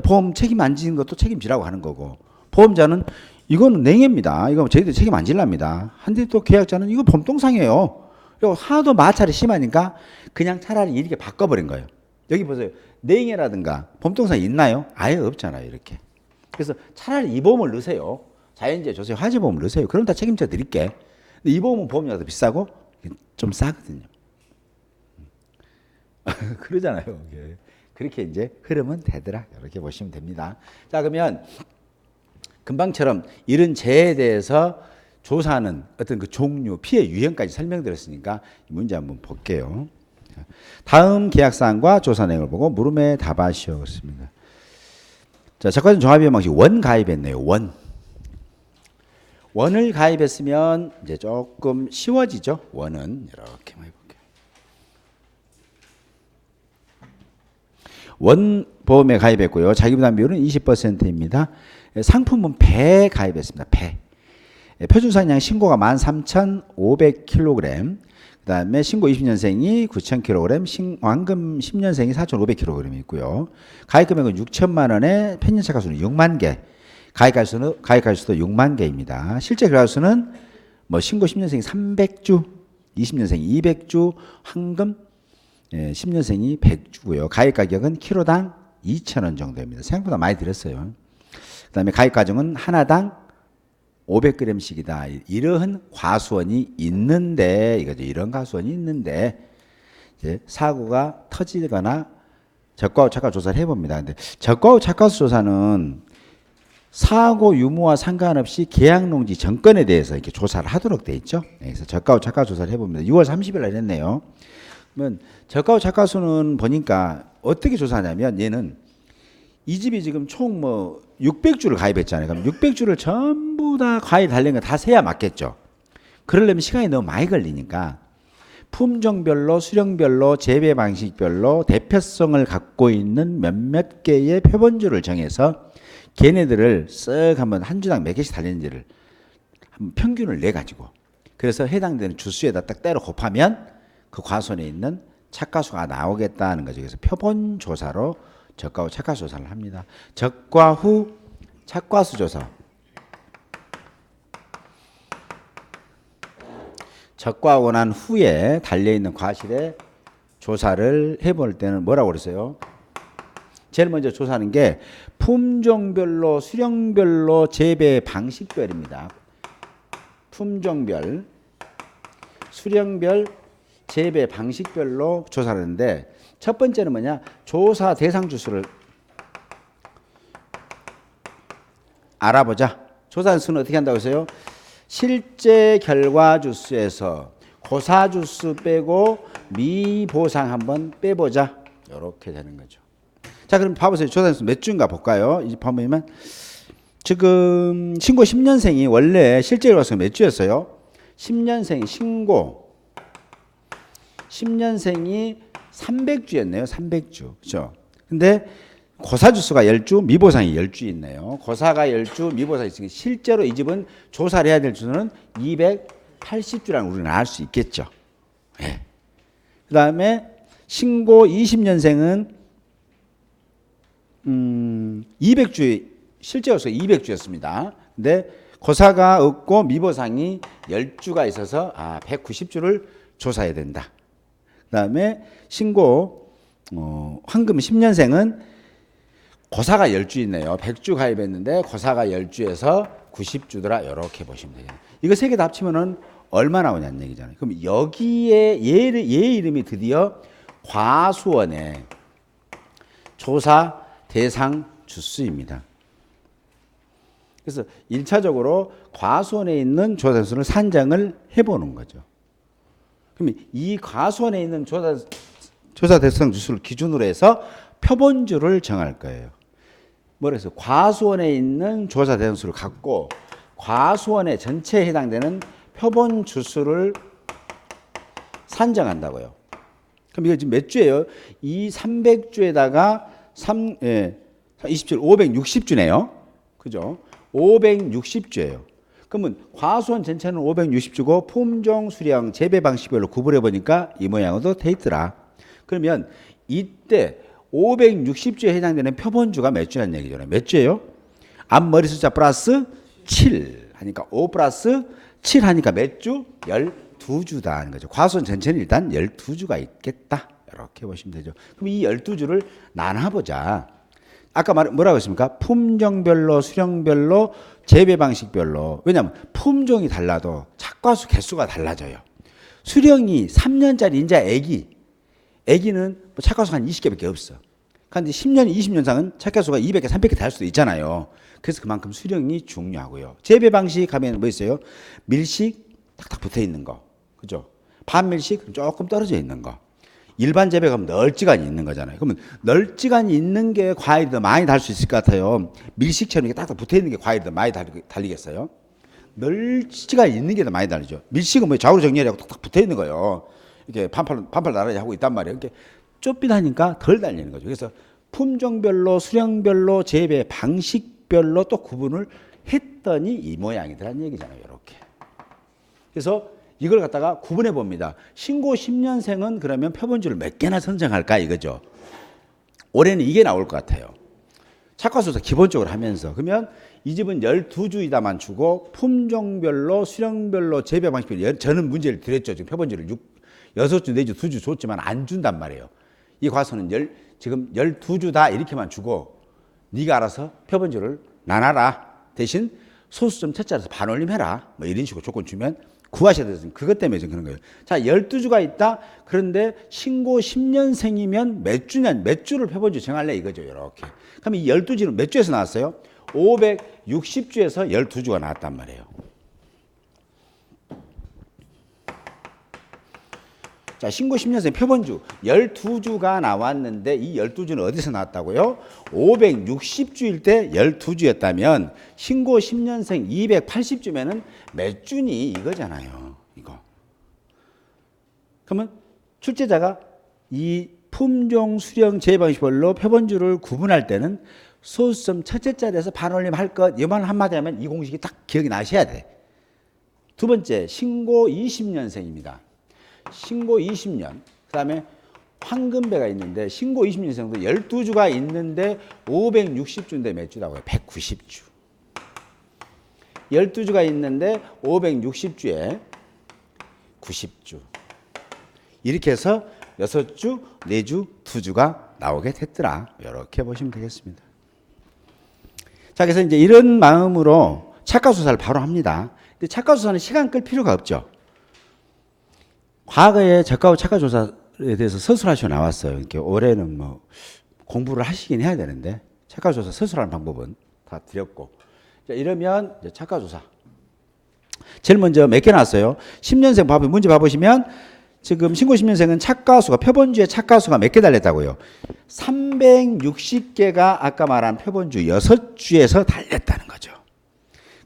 보험 책임 안 지는 것도 책임지라고 하는 거고 보험자는 이거는 냉해입니다. 이거 저희들 책임 안 질랍니다. 한데 또 계약자는 이거 범동상이에요. 그리고 하도 마찰이 심하니까 그냥 차라리 이렇게 바꿔버린 거예요. 여기 보세요. 냉해라든가 범동상이 있나요? 아예 없잖아요. 이렇게. 그래서 차라리 이 보험을 넣으세요. 자연재해 조세 화재 보험을 넣으세요. 그럼 다 책임져 드릴게. 근데 이 보험은 보험료가 더 비싸고 좀 싸거든요. 그러잖아요. 그렇게 이제 흐름은 되더라. 이렇게 보시면 됩니다. 자, 그러면 금방처럼 이런 재해에 대해서 조사하는 어떤 그 종류, 피해 유형까지 설명드렸으니까 이 문제 한번 볼게요. 다음 계약사항과 조사 내용을 보고 물음에 답하시오겠습니다. 자, 적과전 종합위험 방식 원 가입했네요. 원을 가입했으면 이제 조금 쉬워지죠. 원은 이렇게 한번 해볼게요. 원 보험에 가입했고요. 자기부담 비율은 20%입니다. 상품은 배 가입했습니다. 배. 표준산량 신고가 13,500kg. 그 다음에 신고 20년생이 9,000kg, 완금 10년생이 4,500kg이 있고요. 가입 금액은 6천만 원에 편년차 가수는 6만 개. 가입할 수도 6만 개입니다. 실제 가수는 뭐 신고 10년생이 300주, 20년생이 200주, 황금 10년생이 100주고요. 가입 가격은 키로당 2,000원 정도입니다. 생각보다 많이 들었어요. 그 다음에 가입 과정은 하나당 500g씩이다. 이러한 과수원이 있는데, 이거죠. 이런 과수원이 있는데, 이제 사고가 터지거나 적과후 착과 조사를 해봅니다. 근데 적과후 착과수 조사는 사고 유무와 상관없이 계약농지 정권에 대해서 이렇게 조사를 하도록 돼 있죠. 그래서 적과후 착과 조사를 해봅니다. 6월 30일 날 했네요. 그러면 적과후 착과수는 보니까 어떻게 조사하냐면 얘는 이 집이 지금 총 뭐 600주를 가입했잖아요. 그럼 600주를 전부 다 가입 달린 거 다 세야 맞겠죠. 그러려면 시간이 너무 많이 걸리니까 품종별로, 수령별로, 재배 방식별로 대표성을 갖고 있는 몇몇 개의 표본주를 정해서 걔네들을 쓱 한번 한 주당 몇 개씩 달리는지를 한번 평균을 내 가지고 그래서 해당되는 주수에다 딱 때려 곱하면 그 과수원에 있는 착과수가 나오겠다는 거죠. 그래서 표본 조사로 적과 후 착과수 조사를 합니다. 적과 후 착과수 조사. 적과하고 난 후에 달려있는 과실에 조사를 해볼 때는 뭐라고 그랬어요? 제일 먼저 조사하는 게 품종별로, 수령별로, 재배 방식별입니다. 품종별, 수령별, 재배 방식별로 조사를 하는데 첫 번째는 뭐냐? 조사 대상 주수를 알아보자. 조사 수는 어떻게 한다고 했어요? 실제 결과 주수에서 고사 주수 빼고 미보상 한번 빼보자. 이렇게 되는 거죠. 자, 그럼 봐보세요. 조사 수 몇 주인가 볼까요? 이제 보면 지금 신고 10년생이 원래 실제 결과수가 몇 주였어요? 10년생이 신고 10년생이 300주였네요. 300주. 그렇죠? 근데 고사 주수가 10주, 미보상이 10주 있네요. 고사가 10주, 미보상이 있으니 실제로 이 집은 조사를 해야 될 주는 280주라는 우리는 알 수 있겠죠. 네. 그 다음에 신고 20년생은 200주, 실제로서 200주였습니다. 근데 고사가 없고 미보상이 10주가 있어서 190주를 조사해야 된다. 그 다음에 신고 황금 10년생은 고사가 10주 있네요. 100주 가입했는데 고사가 10주에서 90주더라. 이렇게 보시면 돼요. 이거 세 개 다 합치면은 얼마 나오냐는 얘기잖아요. 그럼 여기에 얘 이름이 드디어 과수원의 조사 대상 주수입니다. 그래서 1차적으로 과수원에 있는 조사 대상을 산정을 해보는 거죠. 그럼 이 과수원에 있는 조사 대상 주수를 기준으로 해서 표본주를 정할 거예요. 뭐래서 과수원에 있는 조사 대상 수를 갖고 과수원의 전체에 해당되는 표본 주수를 산정한다고요. 그럼 이거 지금 몇 주예요? 이 300주에다가 27, 560주네요. 그죠? 560주예요. 그러면 과수원 전체는 560주고 품종, 수령, 재배 방식별로 구분해 보니까 이 모양으로 돼 있더라. 그러면 이때 560주에 해당되는 표본주가 몇 주라는 얘기잖아요. 몇 주예요? 앞머리 숫자 플러스 7 하니까 5 플러스 7 하니까 몇 주? 12주다 하는 거죠. 과수원 전체는 일단 12주가 있겠다. 이렇게 보시면 되죠. 그럼 이 12주를 나눠보자. 아까 뭐라고 했습니까? 품종별로, 수령별로, 재배 방식별로. 왜냐하면 품종이 달라도 착과수 개수가 달라져요. 수령이 3년짜리 인자 애기는 착과수가 한 20개밖에 없어. 그런데 10년, 20년상은 착과수가 200개, 300개 될 수도 있잖아요. 그래서 그만큼 수령이 중요하고요. 재배 방식 하면 뭐 있어요? 밀식 탁탁 붙어 있는 거. 그죠? 반밀식 조금 떨어져 있는 거. 일반 재배가 하면 널찍한이 있는 거잖아요. 그러면 널찍한이 있는 게 과일이 더 많이 달 수 있을 것 같아요. 밀식처럼 이렇게 딱딱 붙어 있는 게 과일이 더 많이 달리겠어요? 널찍한이 있는 게 더 많이 달리죠. 밀식은 뭐 좌우로 정렬하고 딱딱 붙어 있는 거예요. 이렇게 반팔 나란히 하고 있단 말이에요. 이렇게 좁빗하니까 덜 달리는 거죠. 그래서 품종별로, 수령별로, 재배 방식별로 또 구분을 했더니 이 모양이더란 얘기잖아요. 이렇게. 그래서 이걸 갖다가 구분해 봅니다. 신고 10년생은 그러면 표본주를 몇 개나 선정할까 이거죠. 올해는 이게 나올 것 같아요. 착과수사 기본적으로 하면서. 그러면 이 집은 12주이다만 주고 품종별로, 수령별로, 재배 방식별로 저는 문제를 드렸죠. 지금 표본주를 6주, 4주, 2주 줬지만 안 준단 말이에요. 이 과수는 지금 12주다 이렇게만 주고 네가 알아서 표본주를 나눠라. 대신 소수점 첫자리에서 반올림해라. 뭐 이런 식으로 조건 주면 구하셔야 되거든요. 그것 때문에 지금 그런 거예요. 자, 12주가 있다. 그런데 신고 10년생이면 몇 주를 표본주 정할래 이거죠. 이렇게. 그럼 이 12주는 몇 주에서 나왔어요? 560주에서 12주가 나왔단 말이에요. 자, 신고 10년생 표본주 12주가 나왔는데 이 12주는 어디서 나왔다고요? 560주일 때 12주였다면 신고 10년생 280주면은 몇 주니 이거잖아요. 이거. 그러면 출제자가 이 품종, 수령, 제방식별로 표본주를 구분할 때는 소수점 첫째 자리에서 반올림 할 것, 이만 한마디 하면 이 공식이 딱 기억이 나셔야 돼. 두 번째, 신고 20년생입니다. 신고 20년. 그 다음에 황금배가 있는데, 신고 20년생도 12주가 있는데 560주인데 몇 주라고요? 190주. 12주가 있는데 560주에 90주. 이렇게 해서 6주, 4주, 2주가 나오게 됐더라. 이렇게 보시면 되겠습니다. 자, 그래서 이제 이런 마음으로 착가수사를 바로 합니다. 근데 착가수사는 시간 끌 필요가 없죠. 과거에 저가후 착가조사에 대해서 서술하시고 나왔어요. 이렇게 올해는 뭐 공부를 하시긴 해야 되는데 착가조사 서술하는 방법은 다 드렸고. 자, 이러면 이제 착가조사. 제일 먼저 몇 개 나왔어요? 10년생 문제 봐보시면 지금 신고 10년생은 착가수가 표본주의 착가수가 몇 개 달렸다고요? 360개가 아까 말한 표본주 6주에서 달렸다는 거죠.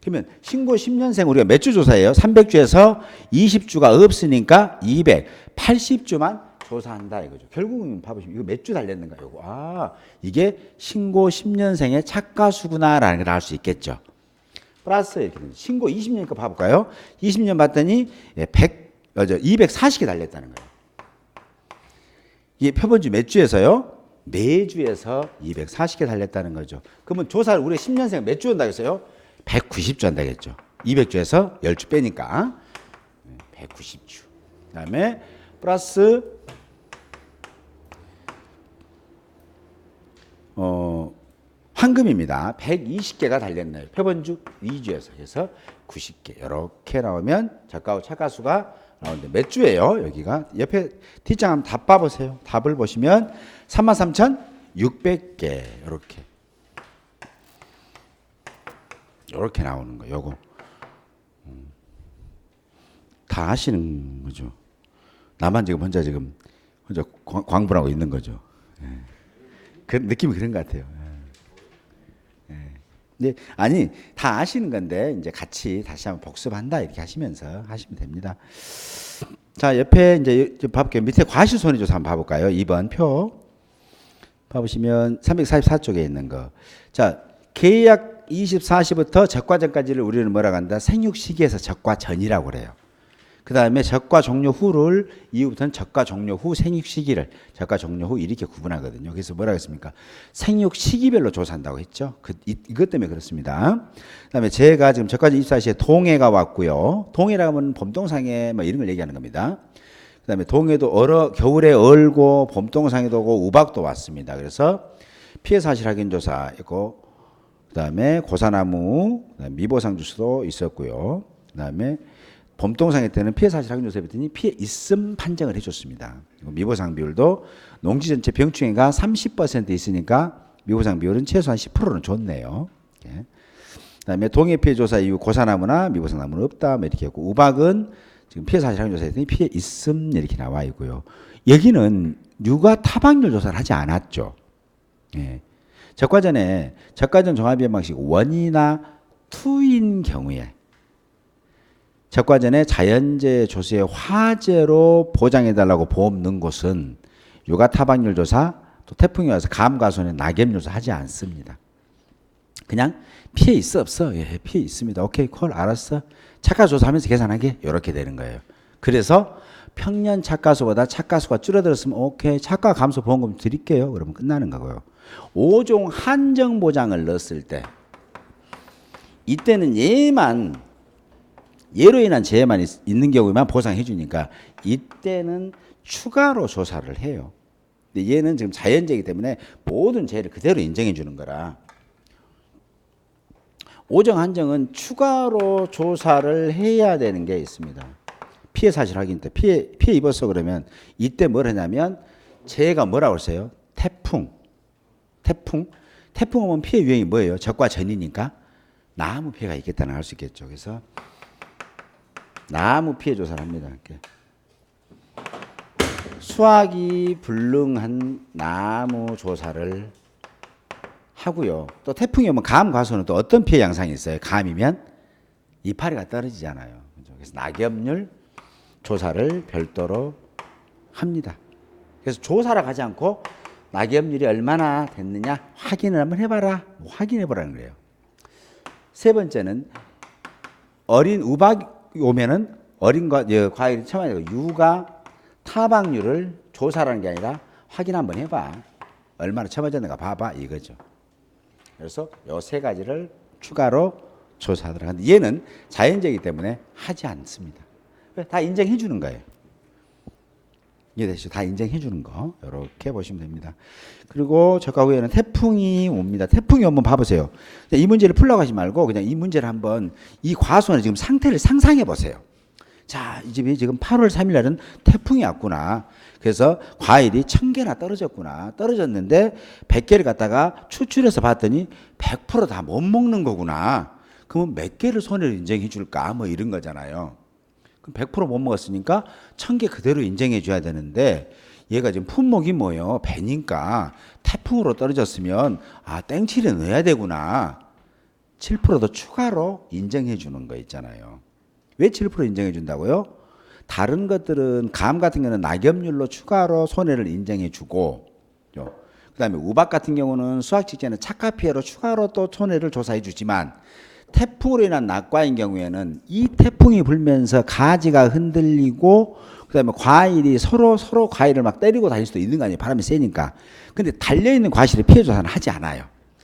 그러면 신고 10년생 우리가 몇 주 조사해요? 300주에서 20주가 없으니까 280주만 조사한다 이거죠. 결국은 봐보시면 이거 몇 주 달렸는가 요거. 아, 이게 신고 10년생의 착가수구나라는 걸 알 수 있겠죠. 플러스 이렇게 신고 20년이니까 봐볼까요? 20년 봤더니 240개 달렸다는 거예요. 이게 표본주 몇 주에서요? 4주에서 240개 달렸다는 거죠. 그러면 조사를 우리 10년생 몇 주 한다고 했어요? 190주 한다겠죠. 200주에서 10주 빼니까 190주. 그 다음에 플러스 황금입니다. 120개가 달렸네요. 표본주 2주에서 해서 90개. 이렇게 나오면 저가후 착가수가 나오는데 몇 주예요? 여기가 옆에 뒷장 한번 답 봐보세요. 답을 보시면 33,600개 이렇게 나오는 거. 요거 다 하시는 거죠. 나만 지금 혼자 광분하고 있는 거죠. 예. 그 느낌이 그런 것 같아요. 예. 네, 아니 다 아시는 건데 이제 같이 다시 한번 복습한다 이렇게 하시면서 하시면 됩니다. 자, 옆에 이제 봐볼게요. 밑에 과실손해조사 한번 봐볼까요? 2번 표 봐보시면 344쪽에 있는 거. 자, 계약 24시부터 적과전까지를 우리는 뭐라고 한다? 생육 시기에서 적과 전이라고 그래요. 그 다음에 적과 종료 후를 이후부터는 적과 종료 후 생육 시기를 적과 종료 후 이렇게 구분하거든요. 그래서 뭐라고 했습니까? 생육 시기별로 조사한다고 했죠. 이것 때문에 그렇습니다. 그 다음에 제가 지금 적과전 24시에 동해가 왔고요. 동해라고 하면 봄동상해 뭐 이런 걸 얘기하는 겁니다. 그 다음에 동해도 겨울에 얼고 봄동상해도 오고 우박도 왔습니다. 그래서 피해 사실 확인 조사 있고 그 다음에 고사나무, 그다음에 미보상 주소도 있었고요. 그 다음에 봄동상회 때는 피해 사실 확인 조사에 했더니 피해 있음 판정을 해줬습니다. 미보상 비율도 농지 전체 병충해가 30% 있으니까 미보상 비율은 최소한 10%는 좋네요. 그 다음에 동해 피해 조사 이후 고사나무나 미보상 나무는 없다. 이렇게 했고 우박은 지금 피해 사실 확인 조사에 했더니 피해 있음 이렇게 나와 있고요. 여기는 육아 타박률 조사를 하지 않았죠. 예. 적과전에 적과전 종합비용 방식 1이나 2인 경우에 적과전에 자연재해 조수의 화재로 보장해달라고 보험 넣은 곳은 육아 타박률 조사 또 태풍이 와서 감가손해 낙엽 조사 하지 않습니다. 그냥 피해 있어 없어? 예, 피해 있습니다. 오케이 콜 알았어. 착가조사하면서 계산하게 이렇게 되는 거예요. 그래서 평년 착가수보다 착가수가 줄어들었으면 오케이 착가 감소 보험금 드릴게요. 그러면 끝나는 거고요. 5종 한정 보장을 넣었을 때 이때는 예로 인한 재해만 있는 경우에만 보상해 주니까 이때는 추가로 조사를 해요. 근데 얘는 지금 자연재해이기 때문에 모든 재해를 그대로 인정해 주는 거라 오정 한정은 추가로 조사를 해야 되는 게 있습니다. 피해 사실 확인 때 피해 입었어 그러면 이때 뭘 하냐면 제가 뭐라고 했어요? 태풍 오면 피해 유형이 뭐예요? 적과 전이니까 나무 피해가 있겠다는 알 수 있겠죠. 그래서 나무 피해 조사를 합니다. 이렇게. 수확이 불능한 나무 조사를 하고요. 또 태풍이 오면 감 과수는 또 어떤 피해 양상이 있어요? 감이면 이파리가 떨어지잖아요. 그래서 낙엽률 조사를 별도로 합니다. 그래서 조사를 가지 않고 낙엽률이 얼마나 됐느냐 확인을 한번 해봐라. 확인해보라는 거예요. 세 번째는 어린 우박이 오면은 어린 과일이 처음에 유가 타박률을 조사라는 게 아니라 확인 한번 해봐. 얼마나 처맞았는가 봐봐 이거죠. 그래서 요 세 가지를 추가로 조사하도록 하는데 얘는 자연적이기 때문에 하지 않습니다. 다 인정해 주는 거예요. 이해되시죠? 다 인정해 주는 거 이렇게 보시면 됩니다. 그리고 저가 후에는 태풍이 옵니다. 태풍이 오면 봐보세요. 이 문제를 풀려고 하지 말고 그냥 이 문제를 한번 이 과수원의 지금 상태를 상상해 보세요. 자, 이 집이 지금 8월 3일 날은 태풍이 왔구나. 그래서 과일이 1000개나 떨어졌구나. 떨어졌는데 100개를 갖다가 추출해서 봤더니 100% 다 못 먹는 거구나. 그러면 몇 개를 손해를 인정해 줄까? 뭐 이런 거잖아요. 그럼 100% 못 먹었으니까 1000개 그대로 인정해 줘야 되는데 얘가 지금 품목이 뭐예요? 배니까 태풍으로 떨어졌으면 아, 땡칠에 넣어야 되구나. 7%더 추가로 인정해 주는 거 있잖아요. 왜 7% 인정해 준다고요? 다른 것들은 감 같은 경우는 낙엽률로 추가로 손해를 인정해 주고 그다음에 우박 같은 경우는 수확 직전에 착화 피해로 추가로 또 손해를 조사해 주지만 태풍으로 인한 낙과인 경우에는 이 태풍이 불면서 가지가 흔들리고 그다음에 과일이 서로 과일을 막 때리고 다닐 수도 있는 거 아니에요. 바람이 세니까. 근데 달려있는 과실의 피해 조사는 하지 않아요.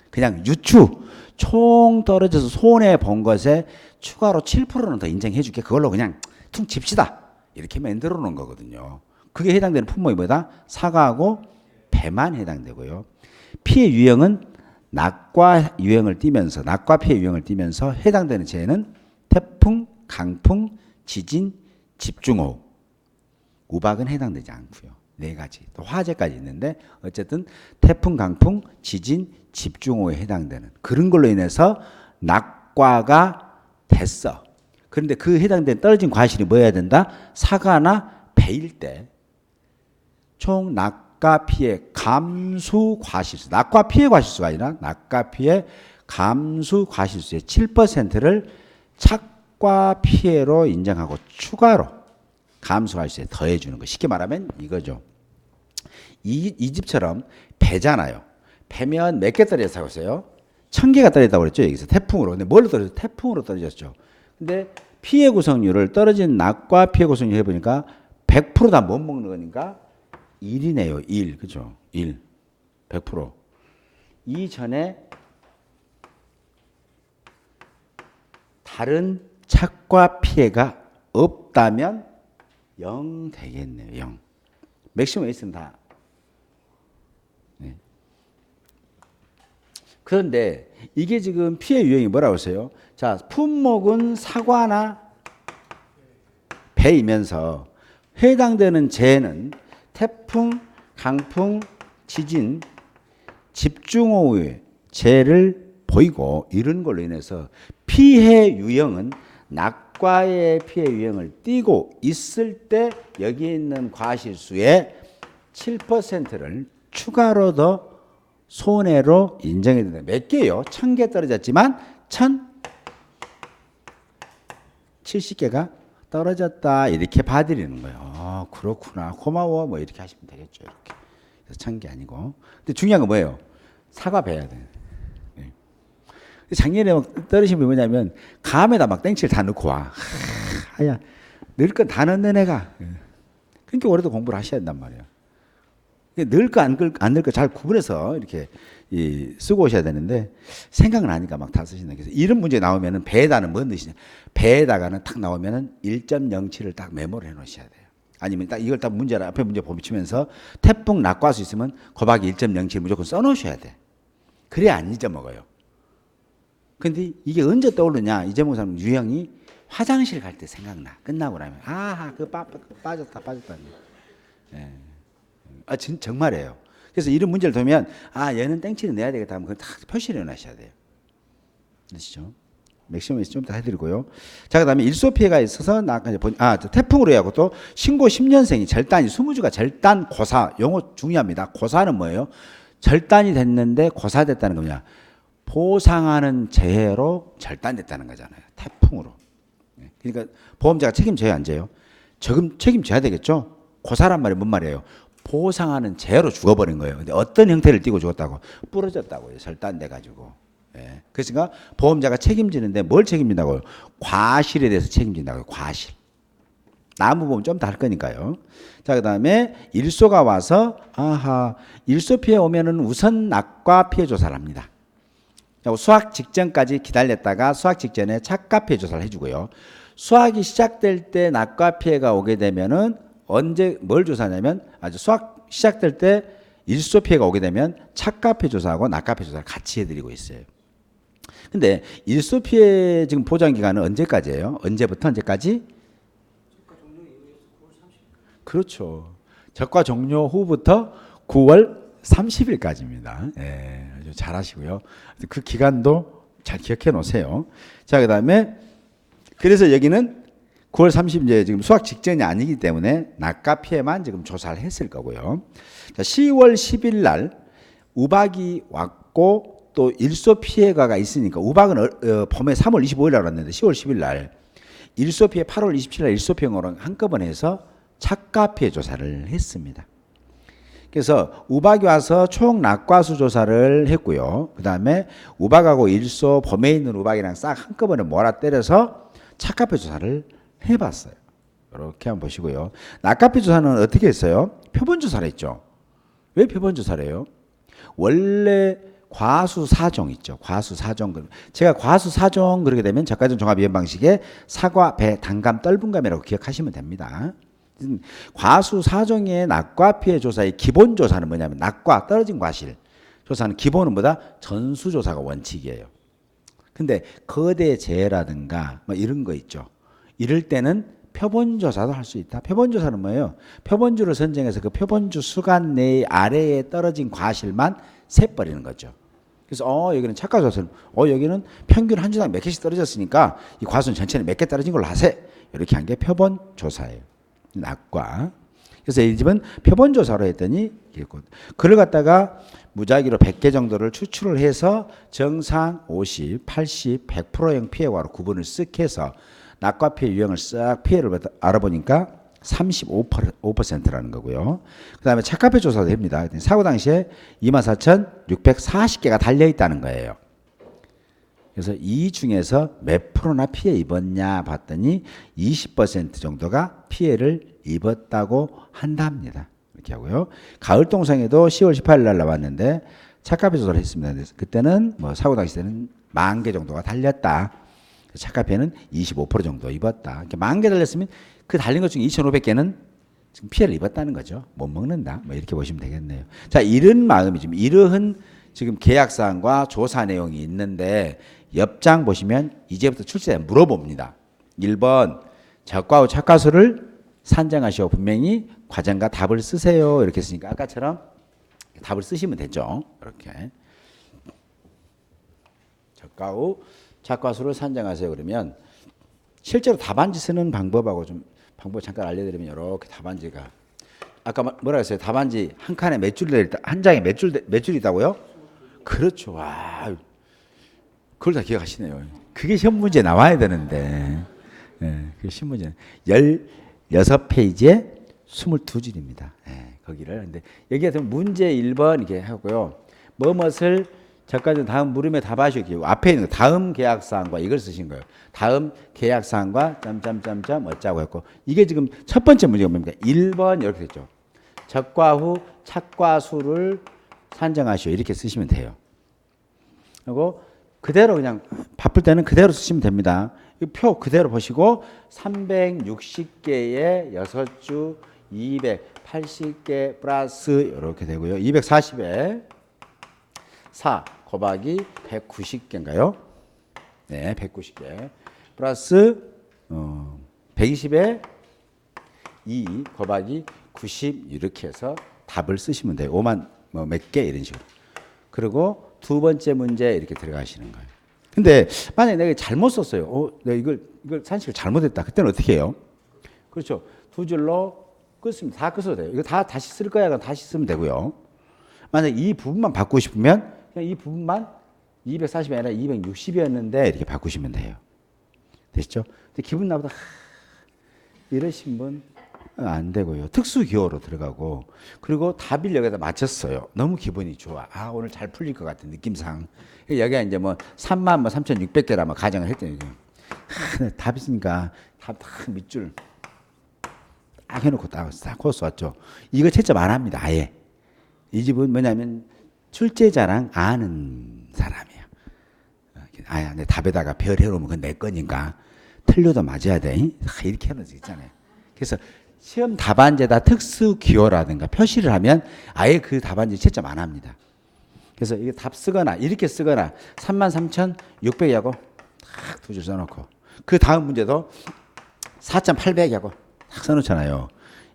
그냥 유추 총 떨어져서 손해 본 것에 추가로 7%는 더 인정해 줄게. 그걸로 그냥 퉁 칩시다. 이렇게 만들어 놓은 거거든요. 그게 해당되는 품목이 뭐다? 사과하고 배만 해당되고요. 피해 유형은 낙과 유형을 띠면서 낙과 피해 유형을 띠면서 해당되는 재해는 태풍, 강풍, 지진, 집중호우. 우박은 해당되지 않고요. 네 가지. 또 화재까지 있는데 어쨌든 태풍, 강풍, 지진, 집중호우에 해당되는 그런 걸로 인해서 낙과가 됐어. 그런데 그 해당된 떨어진 과실이 뭐여야 된다? 사과나 배일 때 총 낙과 피해 감수 과실수, 낙과 피해 과실수가 아니라 낙과 피해 감수 과실수의 7%를 착과 피해로 인정하고 추가로 감수 과실수에 더해 주는 거. 쉽게 말하면 이거죠. 이 집처럼 배잖아요. 배면 몇 개 떨어졌다고 했어요? 1000개가 떨어졌다고 그랬죠. 여기서 태풍으로. 근데 뭘로 떨어졌죠? 태풍으로 떨어졌죠. 근데 피해 구성률을 떨어진 낙과 피해 구성률 해보니까 100% 다 못 먹는 거니까 1이네요. 1. 그죠? 1. 100%. 이전에 다른 착과 피해가 없다면 0 되겠네요. 0. 맥시멈 A는 다. 네. 그런데 이게 지금 피해 유형이 뭐라고 했어요? 자, 품목은 사과나 배이면서 해당되는 재해는 태풍, 강풍, 지진, 집중호우의 재해를 보이고 이런 걸로 인해서 피해 유형은 낙과의 피해 유형을 띠고 있을 때 여기에 있는 과실수의 7%를 추가로 더 손해로 인정해야 된다. 몇 개요? 1000개 떨어졌지만 1070개가 떨어졌다. 이렇게 봐드리는 거예요. 아, 그렇구나. 고마워. 뭐 이렇게 하시면 되겠죠. 이렇게. 그래서 1000개 아니고. 근데 중요한 건 뭐예요? 사과 배야 돼. 네. 작년에 막 떨어진 게 뭐냐면 감에다 막 땡치를 다 넣고 와. 하야. 넣을 건 다 넣는 애가. 그러니까 올해도 공부를 하셔야 된단 말이에요. 넣을 거 안 넣을 거 잘 구분해서 이렇게 쓰고 오셔야 되는데 생각은 하니까 막 다 쓰신다. 그래서 이런 문제 나오면은 배에다는 뭔 뜻이냐? 배에다가는 딱 나오면은 1.07을 딱 메모를 해놓으셔야 돼요. 아니면 딱 이걸 딱 문제를 앞에 문제 보시면서 태풍 낙과수 있으면 곱하기 1.07 무조건 써놓으셔야 돼. 그래야 안 잊어먹어요. 근데 이게 언제 떠오르냐? 이재모 사람 유형이 화장실 갈 때 생각나. 끝나고 나면 빠졌다. 예. 정말이에요. 그래서 이런 문제를 두면 얘는 땡치를 내야 되겠다 하면 그걸 다 표시를 해놔셔야 돼요. 아시죠? 맥시멈에서 좀 더 해드리고요. 자, 그다음에 일소 피해가 있어서 태풍으로 해하고 또 신고 10년생이 절단이 20주가 절단 고사 용어 중요합니다. 고사는 뭐예요? 절단이 됐는데 고사됐다는 거냐? 보상하는 재해로 절단됐다는 거잖아요. 태풍으로. 그러니까 보험자가 책임져야 안 져요? 책임져야 되겠죠? 고사란 말이 뭔 말이에요? 보상하는 재해로 죽어버린 거예요. 근데 어떤 형태를 띠고 죽었다고? 부러졌다고요. 절단돼가지고. 예. 그러니까 보험자가 책임지는데 뭘 책임진다고요? 과실에 대해서 책임진다고요. 과실. 나무 보면 좀 다를 거니까요. 자, 그 다음에 일소가 와서 일소 피해 오면은 우선 낙과 피해 조사를 합니다. 수학 직전까지 기다렸다가 수학 직전에 착가 피해 조사를 해주고요. 수학이 시작될 때 낙과 피해가 오게 되면은 언제 뭘 조사하냐면 수학 시작될 때 일소 피해가 오게 되면 착가 피해 조사하고 낙과 피해 조사를 같이 해드리고 있어요. 근데 일소 피해 지금 보장 기간은 언제까지예요? 언제부터 언제까지? 그렇죠. 적과 종료 후부터 9월 30일까지입니다. 예, 아주 잘하시고요. 그 기간도 잘 기억해 놓으세요. 자, 그다음에 그래서 여기는 9월 30일 이제 지금 수학 직전이 아니기 때문에 낙과 피해만 지금 조사를 했을 거고요. 자, 10월 10일 날 우박이 왔고 또 일소 피해가가 있으니까 우박은 봄에 3월 25일 날 왔는데 10월 10일 날 일소 피해 8월 27일 날 일소 피해랑 한꺼번에 해서 착가 피해 조사를 했습니다. 그래서 우박이 와서 총 낙과수 조사를 했고요. 그 다음에 우박하고 일소 봄에 있는 우박이랑 싹 한꺼번에 몰아 때려서 착가 피해 조사를 해봤어요. 이렇게 한번 보시고요. 낙과 피해 조사는 어떻게 했어요? 표본 조사를 했죠. 왜 표본 조사를 해요? 원래 과수 사종 있죠. 과수 사종. 제가 과수 사종 그러게 되면 저가전 종합 이해 방식에 사과, 배, 단감, 떫은감이라고 기억하시면 됩니다. 과수 사종의 낙과 피해 조사의 기본 조사는 뭐냐면 낙과 떨어진 과실 조사는 기본은 뭐다? 전수 조사가 원칙이에요. 근데 거대 재해라든가 뭐 이런 거 있죠. 이럴 때는 표본 조사도 할 수 있다. 표본 조사는 뭐예요? 표본주를 선정해서 그 표본주 수간 내 아래에 떨어진 과실만 세버리는 거죠. 그래서 여기는 착가 조사는 여기는 평균 한 주당 몇 개씩 떨어졌으니까 이 과수는 전체는 몇 개 떨어진 걸로 하세. 이렇게 한 게 표본 조사예요. 낙과. 그래서 이 집은 표본 조사로 했더니 그걸 갖다가 무작위로 100개 정도를 추출을 해서 정상 50, 80, 100%형 피해와로 구분을 쓱 해서 낙과 피해 유형을 싹 피해를 알아보니까 35%라는 거고요. 그 다음에 착가 피해 조사도 됩니다. 사고 당시에 24,640개가 달려있다는 거예요. 그래서 이 중에서 몇 프로나 피해 입었냐 봤더니 20% 정도가 피해를 입었다고 한답니다. 이렇게 하고요. 가을 동상에도 10월 18일 날 나왔는데 착가 피해 조사를 했습니다. 그래서 그때는 사고 당시 때는 10,000개 정도가 달렸다. 착가 피해는 25% 정도 입었다. 10,000개 달렸으면 그 달린 것 중에 2,500개는 지금 피해를 입었다는 거죠. 못 먹는다. 이렇게 보시면 되겠네요. 자, 이런 마음이 지금 이러한 지금 계약사항과 조사 내용이 있는데 옆장 보시면 이제부터 출제자에 물어봅니다. 1번 적과 후 착과수를 산정하시오. 분명히 과정과 답을 쓰세요. 이렇게 했으니까 아까처럼 답을 쓰시면 되죠. 이렇게 적과 후 착과수를 산정하세요. 그러면 실제로 답안지 쓰는 방법하고 좀 방법 잠깐 알려드리면 이렇게 답안지가 아까 뭐라 했어요? 답안지 한 칸에 몇 줄, 한 장에 몇 줄 있다고요? 그렇죠. 와, 그걸 다 기억하시네요. 그게 시험 문제 나와야 되는데, 그 시험 문제 16페이지에 22줄입니다. 거기를. 근데 여기에 문제 1번 이렇게 하고요. 뭐뭇을 저까지 다음 물음에 답하시고 앞에 있는 거 다음 계약사항과 이걸 쓰신 거예요. 다음 계약사항과 점점점점 어쩌고 했고 이게 지금 첫 번째 문제가 뭡니까? 1번 이렇게 됐죠. 적과 후 착과수를 산정하시오. 이렇게 쓰시면 돼요. 그리고 그대로 그냥 바쁠 때는 그대로 쓰시면 됩니다. 이 표 그대로 보시고 360개에 6주 280개 플러스 이렇게 되고요. 240에 4 곱하기 190개인가요? 네, 190개. 플러스 120에 2 곱하기 90 이렇게 해서 답을 쓰시면 돼요. 5만 뭐 몇 개 이런 식으로. 그리고 두 번째 문제 이렇게 들어가시는 거예요. 근데 만약에 내가 잘못 썼어요. 내가 이걸 산식을 잘못했다. 그때는 어떻게 해요? 그렇죠. 두 줄로 끊습니다. 다 끊어도 돼요. 이거 다 다시 쓸 거야. 그럼 다시 쓰면 되고요. 만약 이 부분만 바꾸고 싶으면 그냥 이 부분만 240이 아니라 260이었는데 이렇게 바꾸시면 돼요. 되시죠? 근데 기분 나쁘다. 이러신 분 안 되고요. 특수 기호로 들어가고 그리고 답을 여기다 맞췄어요. 너무 기분이 좋아. 오늘 잘 풀릴 것 같은 느낌상. 여기가 이제 뭐 3만 뭐 3,600개라 뭐 가정을 했더니 답 있으니까 답 딱 밑줄 딱 해놓고 딱 코스 왔죠. 이거 채점 안 합니다. 아예. 이 집은 뭐냐면 출제자랑 아는 사람이에요. 내 답에다가 별 해놓으면 그건 내 거니까 틀려도 맞아야 돼. 이렇게 하는 거 있잖아요. 그래서 시험 답안지에다 특수 기호라든가 표시를 하면 아예 그 답안지 채점 안 합니다. 그래서 이게 답 쓰거나 이렇게 쓰거나 33,600이하고 딱 두 줄 써놓고 그 다음 문제도 4,800이하고 딱 써놓잖아요.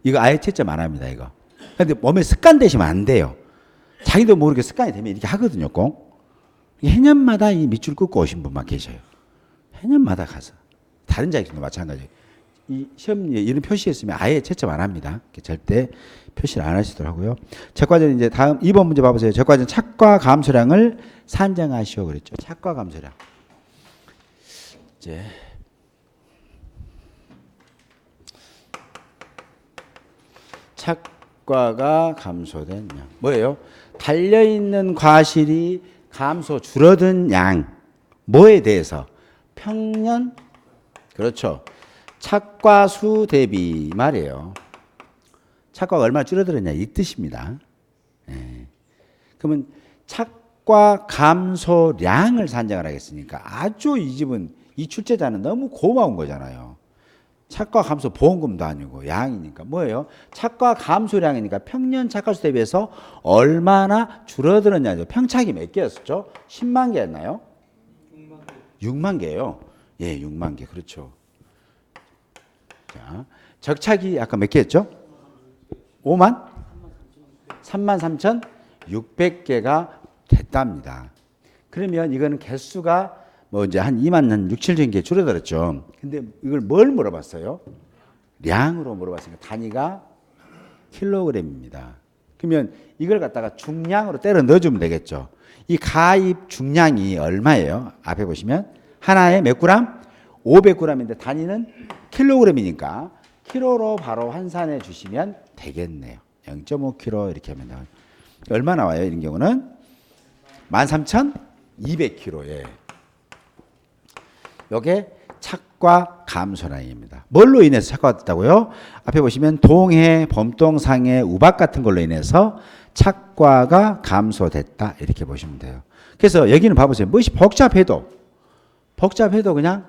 이거 아예 채점 안 합니다. 이거. 근데 몸에 습관 되시면 안 돼요. 자기도 모르게 습관이 되면 이렇게 하거든요. 꼭. 해년마다 이 밑줄 긋고 오신 분만 계셔요. 해년마다 가서. 다른 자격증도 마찬가지예요. 이 시험에 이런 표시했으면 아예 채점 안 합니다. 절대 표시를 안 하시도록 하고요. 적과전 이제 다음 2번 문제 봐보세요. 적과전 착과 감소량을 산정하시오 그랬죠. 착과 감소량. 이제 착과가 감소된 양. 뭐예요? 달려있는 과실이 줄어든 양. 뭐에 대해서? 평년. 그렇죠. 착과 수 대비 말이에요. 착과가 얼마나 줄어들었냐 이 뜻입니다. 그러면 착과 감소량을 산정을 하겠으니까 아주 이 집은 이 출제자는 너무 고마운 거잖아요. 착과 감소 보험금도 아니고 양이니까 뭐예요? 착과 감소량이니까 평년 착과수 대비해서 얼마나 줄어들었냐죠. 평착이 몇 개였었죠? 10만 개였나요? 6만 개예요. 예, 6만 개. 그렇죠. 자, 적착이 아까 몇 개였죠? 5만? 33,600개가 됐답니다. 그러면 이거는 개수가 뭐 이제 한 2만 한 6, 7천 개 줄어들었죠. 근데 이걸 뭘 물어봤어요? 량으로 물어봤으니까 단위가 킬로그램입니다. 그러면 이걸 갖다가 중량으로 때려 넣어주면 되겠죠. 이 가입 중량이 얼마예요? 앞에 보시면 하나에 몇 그램? 500g인데 단위는 킬로그램이니까 킬로로 바로 환산해 주시면 되겠네요. 0.5kg 이렇게 하면 나와요. 얼마 나와요? 이런 경우는 13,200kg. 요게 착과 감소량입니다. 뭘로 인해서 착과가 됐다고요? 앞에 보시면 동해, 범동상해, 우박 같은 걸로 인해서 착과가 감소됐다. 이렇게 보시면 돼요. 그래서 여기는 봐보세요. 무엇이 복잡해도 그냥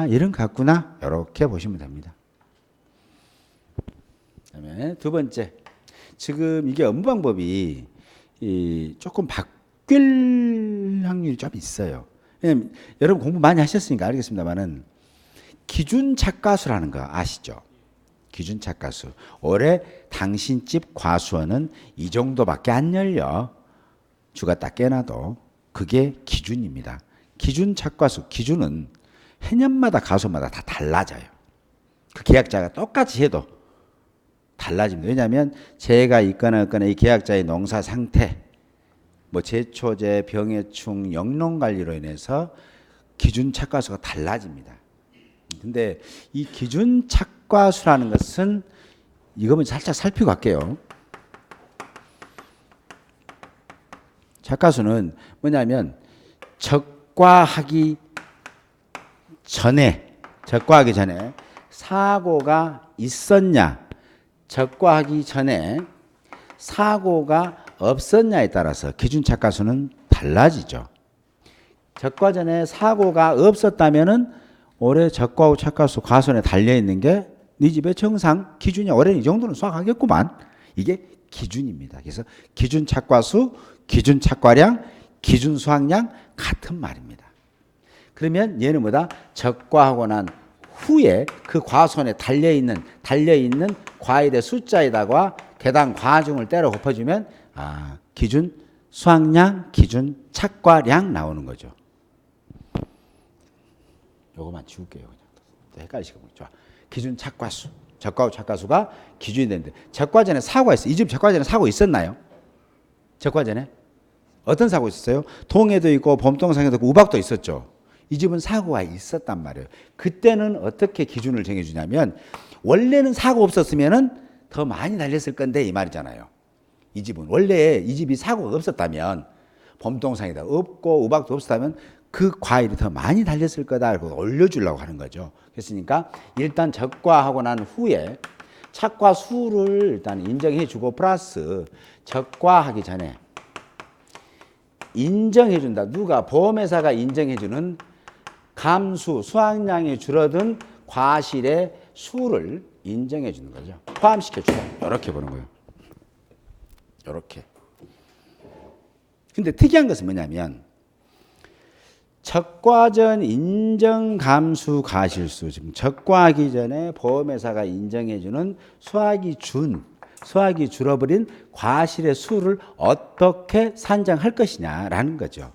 이런 것 같구나. 이렇게 보시면 됩니다. 그다음에 두 번째. 지금 이게 업무 방법이 조금 바뀔 확률이 좀 있어요. 왜냐면 여러분 공부 많이 하셨으니까 알겠습니다만은 기준 착과수라는 거 아시죠? 기준 착과수. 올해 당신 집 과수원은 이 정도밖에 안 열려. 주가 딱 깨놔도 그게 기준입니다. 기준 착과수. 기준은 해년마다 가수마다 다 달라져요. 그 계약자가 똑같이 해도 달라집니다. 왜냐하면 재해가 있거나 없거나 이 계약자의 농사 상태, 뭐 제초제, 병해충, 영농 관리로 인해서 기준 착과수가 달라집니다. 근데 이 기준 착과수라는 것은 이거면 살짝 살피고 갈게요. 착과수는 뭐냐면 적과하기 전에 사고가 있었냐, 적과하기 전에 사고가 없었냐에 따라서 기준 착과수는 달라지죠. 적과 전에 사고가 없었다면은 올해 적과 후 착과수 과수원에 달려 있는 게 네 집의 정상 기준이 올해는 이 정도는 수확하겠구만. 이게 기준입니다. 그래서 기준 착과수, 기준 착과량, 기준 수확량 같은 말입니다. 그 그러면 얘는 뭐다? 적과하고 난 후에 그 과손에 달려있는 과일의 숫자에다가 계단 과중을 때려 곱해주면 기준 수확량, 기준 착과량 나오는 거죠. 요거만 지울게요. 그냥. 헷갈리시고. 좋아. 기준 착과수. 적과후 착과수가 기준이 되는데 적과 전에 사고가 있어요. 이 집 적과 전에 사고 있었나요? 적과 전에? 어떤 사고 있었어요? 동해도 있고 범동상에도 있고 우박도 있었죠. 이 집은 사고가 있었단 말이에요. 그때는 어떻게 기준을 정해주냐면 원래는 사고 없었으면은 더 많이 달렸을 건데 이 말이잖아요. 이 집은 원래 이 집이 사고가 없었다면 범동상에다 없고 우박도 없었다면 그 과일이 더 많이 달렸을 거다. 그걸 올려주려고 하는 거죠. 그랬으니까 일단 적과하고 난 후에 착과 수를 일단 인정해주고 플러스 적과하기 전에 인정해준다. 누가? 보험회사가 인정해주는 감수, 수확량이 줄어든 과실의 수를 인정해주는 거죠. 포함시켜주다. 이렇게 보는 거예요. 이렇게. 근데 특이한 것은 뭐냐면 적과전 인정 감수 과실수. 지금 적과하기 전에 보험회사가 인정해주는 수확이 줄어버린 과실의 수를 어떻게 산정할 것이냐라는 거죠.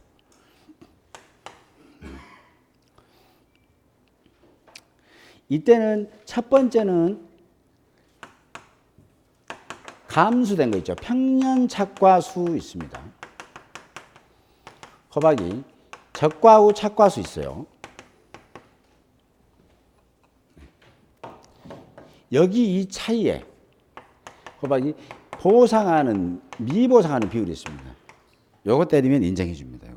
이때는 첫 번째는 감수된 거 있죠. 평년 착과수 있습니다. 호박이 적과후 착과수 있어요. 여기 이 차이에 호박이 보상하는 미보상하는 비율이 있습니다. 요거 때리면 인정해 줍니다.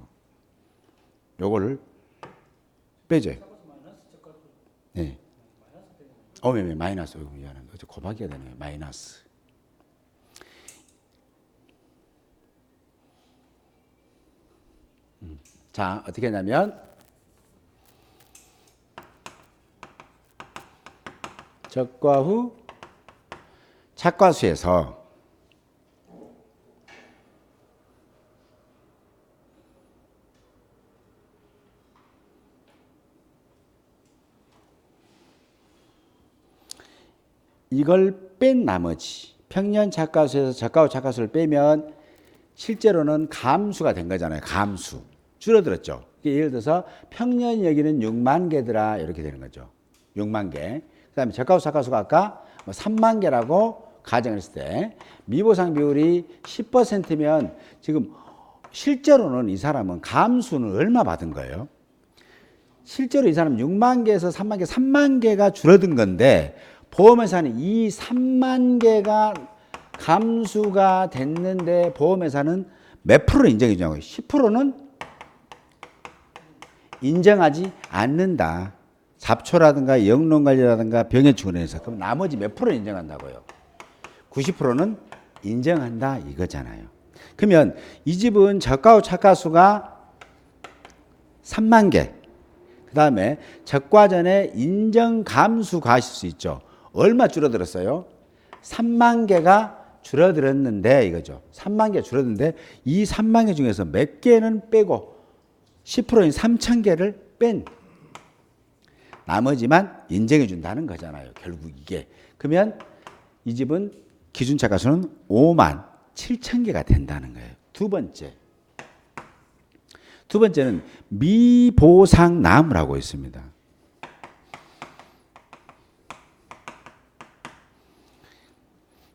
요거를 빼줘요. 네. 왜 마이너스. 미안합니다. 곱하기가 되네요. 마이너스. 자, 어떻게 하냐면 적과후 착과수에서 이걸 뺀 나머지 평년 착과수에서 적과후 착과수를 빼면 실제로는 감수가 된 거잖아요. 감수. 줄어들었죠. 예를 들어서 평년 여기는 6만 개더라 이렇게 되는 거죠. 6만 개. 그다음에 적과후 착과수가 아까 3만 개라고 가정을 했을 때 미보상 비율이 10%면 지금 실제로는 이 사람은 감수는 얼마 받은 거예요? 실제로 이 사람은 6만 개에서 3만 개가 줄어든 건데 보험회사는 이 3만 개가 감수가 됐는데 보험회사는 몇 프로를 인정해 주냐고요? 10%는 인정하지 않는다. 잡초라든가 영농관리라든가 병해 출원해서 그럼 나머지 몇 프로 인정한다고요? 90%는 인정한다 이거잖아요. 그러면 이 집은 적과후 착과수가 3만 개. 그 다음에 적과전에 인정 감수 과실수 있죠. 얼마 줄어들었어요? 3만 개가 줄어들었는데 이거죠. 3만 개 줄어드는데 이 3만 개 중에서 몇 개는 빼고 10%인 3천 개를 뺀 나머지만 인정해 준다는 거잖아요. 결국 이게. 그러면 이 집은 기준 착과수는 5만 7천 개가 된다는 거예요. 두 번째는 미보상나무라고 있습니다.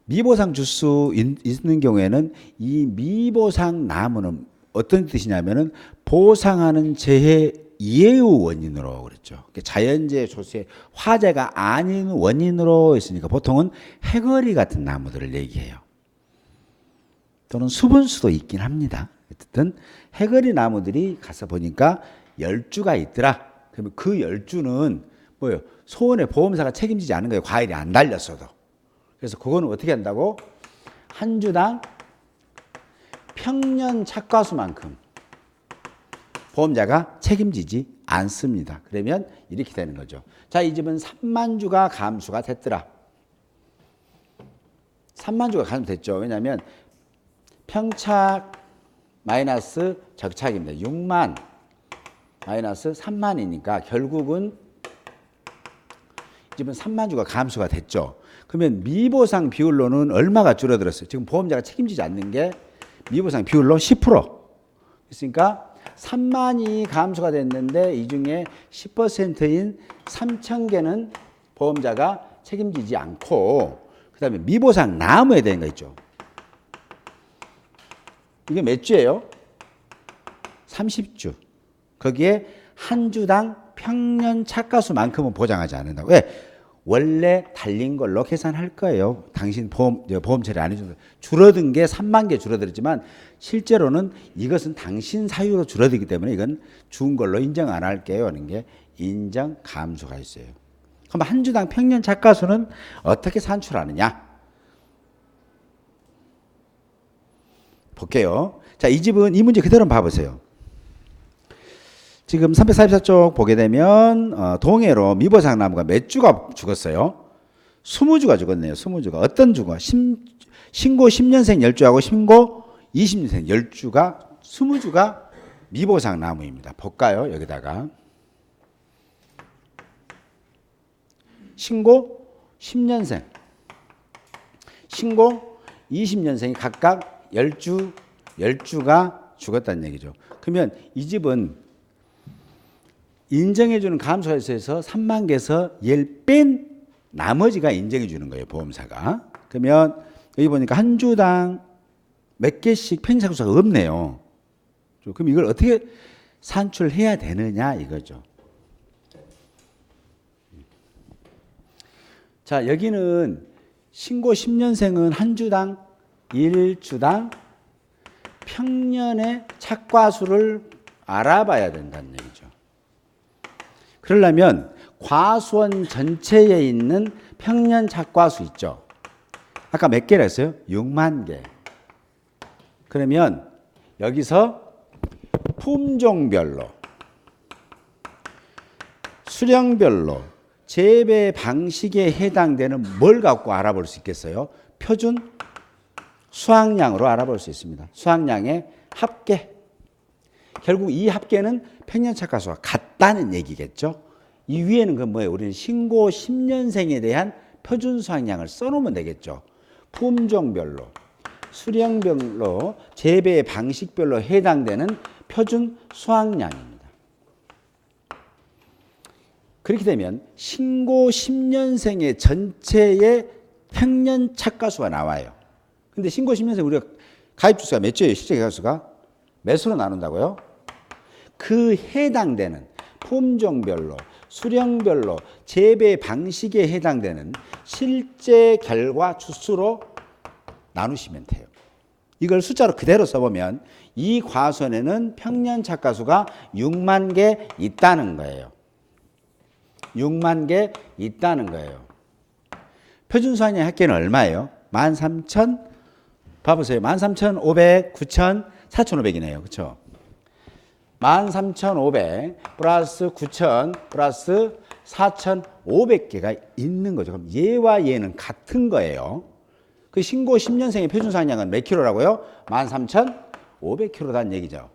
미보상 주수 있는 경우에는 이 미보상나무는 어떤 뜻이냐면은 보상하는 재해 이해의 원인으로 그랬죠. 자연재해 소수의 화재가 아닌 원인으로 있으니까 보통은 해거리 같은 나무들을 얘기해요. 또는 수분수도 있긴 합니다. 어쨌든 해거리 나무들이 가서 보니까 10주가 있더라. 그러면 그 10주는 뭐예요? 소원의 보험사가 책임지지 않은 거예요. 과일이 안 달렸어도. 그래서 그거는 어떻게 한다고? 한 주당 평년 착과수만큼 보험자가 책임지지 않습니다. 그러면 이렇게 되는 거죠. 자, 이 집은 3만 주가 감수가 됐더라. 3만 주가 감수됐죠. 왜냐하면 평착 마이너스 적착입니다. 6만 마이너스 3만이니까 결국은 이 집은 3만 주가 감소가 됐죠. 그러면 미보상 비율로는 얼마가 줄어들었어요? 지금 보험자가 책임지지 않는 게 미보상 비율로 10%. 그러니까 3만이 감소가 됐는데 이 중에 10%인 3,000개는 보험자가 책임지지 않고 그다음에 미보상 남아야 되는 거 있죠. 이게 몇 주예요? 30주. 거기에 한 주당 평년 차가수만큼은 보장하지 않는다고. 왜? 원래 달린 걸로 계산할 거예요. 당신 보험 처리 안 해준다. 줄어든 게 3만 개 줄어들었지만 실제로는 이것은 당신 사유로 줄어들기 때문에 이건 준 걸로 인정 안 할게요 하는 게 인정 감소가 있어요. 그럼 한 주당 평년 차가수는 어떻게 산출하느냐? 볼게요. 자, 이 집은 이 문제 그대로 봐보세요. 지금 344쪽 보게 되면 동해로 미보상 나무가 몇 주가 죽었어요? 20주가 죽었네요. 20주가. 어떤 주가? 신고 10년생 10주하고 신고 20년생 10주가 20주가 미보상 나무입니다. 볼까요? 여기다가 신고 10년생 신고 20년생이 각각 10주가 죽었다는 얘기죠. 그러면 이 집은 인정해주는 감소가 있어서 3만 개에서 얘를 뺀 나머지가 인정해주는 거예요. 보험사가. 그러면 여기 보니까 한 주당 몇 개씩 평균차수가 없네요. 그럼 이걸 어떻게 산출해야 되느냐 이거죠. 자, 여기는 신고 10년생은 한 주당 1주당 평년의 착과수를 알아봐야 된다는 얘기죠. 그러려면 과수원 전체에 있는 평년 착과수 있죠. 아까 몇 개라 했어요? 6만 개. 그러면 여기서 품종별로, 수령별로, 재배 방식에 해당되는 뭘 갖고 알아볼 수 있겠어요? 표준 수확량으로 알아볼 수 있습니다. 수확량의 합계. 결국 이 합계는 평년 착과수가 같다는 얘기겠죠. 이 위에는 그 뭐예요? 우리는 신고 10년생에 대한 표준 수확량을 써놓으면 되겠죠. 품종별로, 수령별로, 재배 방식별로 해당되는 표준 수확량입니다. 그렇게 되면 신고 10년생의 전체의 평년 착과수가 나와요. 근데 신고 10년생 우리가 가입 주수가 몇 주예요? 실제 가입수가 몇 수로 나눈다고요? 그 해당되는 품종별로, 수령별로, 재배 방식에 해당되는 실제 결과 주수로 나누시면 돼요. 이걸 숫자로 그대로 써보면 이 과수원에는 평년 착과수가 6만 개 있다는 거예요. 6만 개 있다는 거예요. 표준 수확량 합계는 얼마예요? 13,000 봐보세요. 13,500, 9,000, 4,500이네요. 그렇죠? 13,500 플러스 9,000 플러스 4,500개가 있는 거죠. 그럼 얘와 얘는 같은 거예요. 그 신고 10년생의 표준 수확량은 몇 킬로라고요? 13,500킬로다는 얘기죠.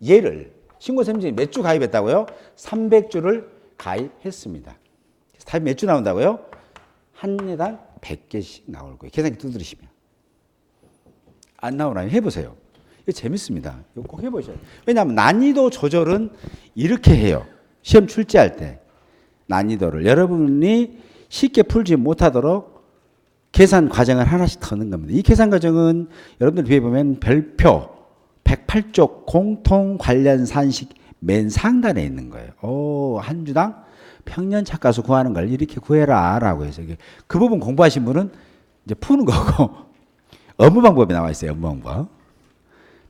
얘를 신고 10년생이 몇 주 가입했다고요? 300주를 가입했습니다. 답이 몇 주 나온다고요? 한 해당 100개씩 나올 거예요. 계산기 두드리시면. 안 나오나요? 해보세요. 이거 재밌습니다. 이거 꼭 해보셔야 돼요. 왜냐하면 난이도 조절은 이렇게 해요. 시험 출제할 때. 난이도를. 여러분이 쉽게 풀지 못하도록 계산 과정을 하나씩 터는 겁니다. 이 계산 과정은 여러분들 뒤에 보면 별표 108쪽 공통 관련 산식 맨 상단에 있는 거예요. 오, 한 주당 평년 착과수 구하는 걸 이렇게 구해라 라고 해서 그 부분 공부하신 분은 이제 푸는 거고 업무 방법이 나와 있어요. 업무 방법.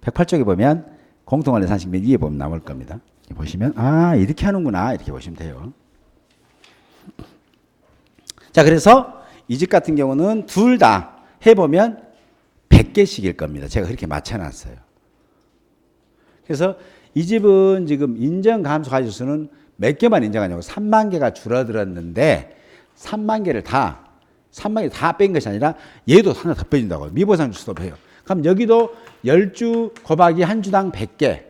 108쪽에 보면 공통 관련 산식 맨 위에 보면 나올 겁니다. 보시면 아 이렇게 하는구나 이렇게 보시면 돼요. 자, 그래서 이 집 같은 경우는 둘 다 해보면 100개씩일 겁니다. 제가 그렇게 맞춰놨어요. 그래서 이 집은 지금 인정 감소 가지수는 몇 개만 인정하냐고 3만 개가 줄어들었는데 3만 개를 다 뺀 것이 아니라 얘도 하나 더 빼준다고요. 미보상 주수도 빼요. 그럼 여기도 10주 곱하기 한 주당 100개.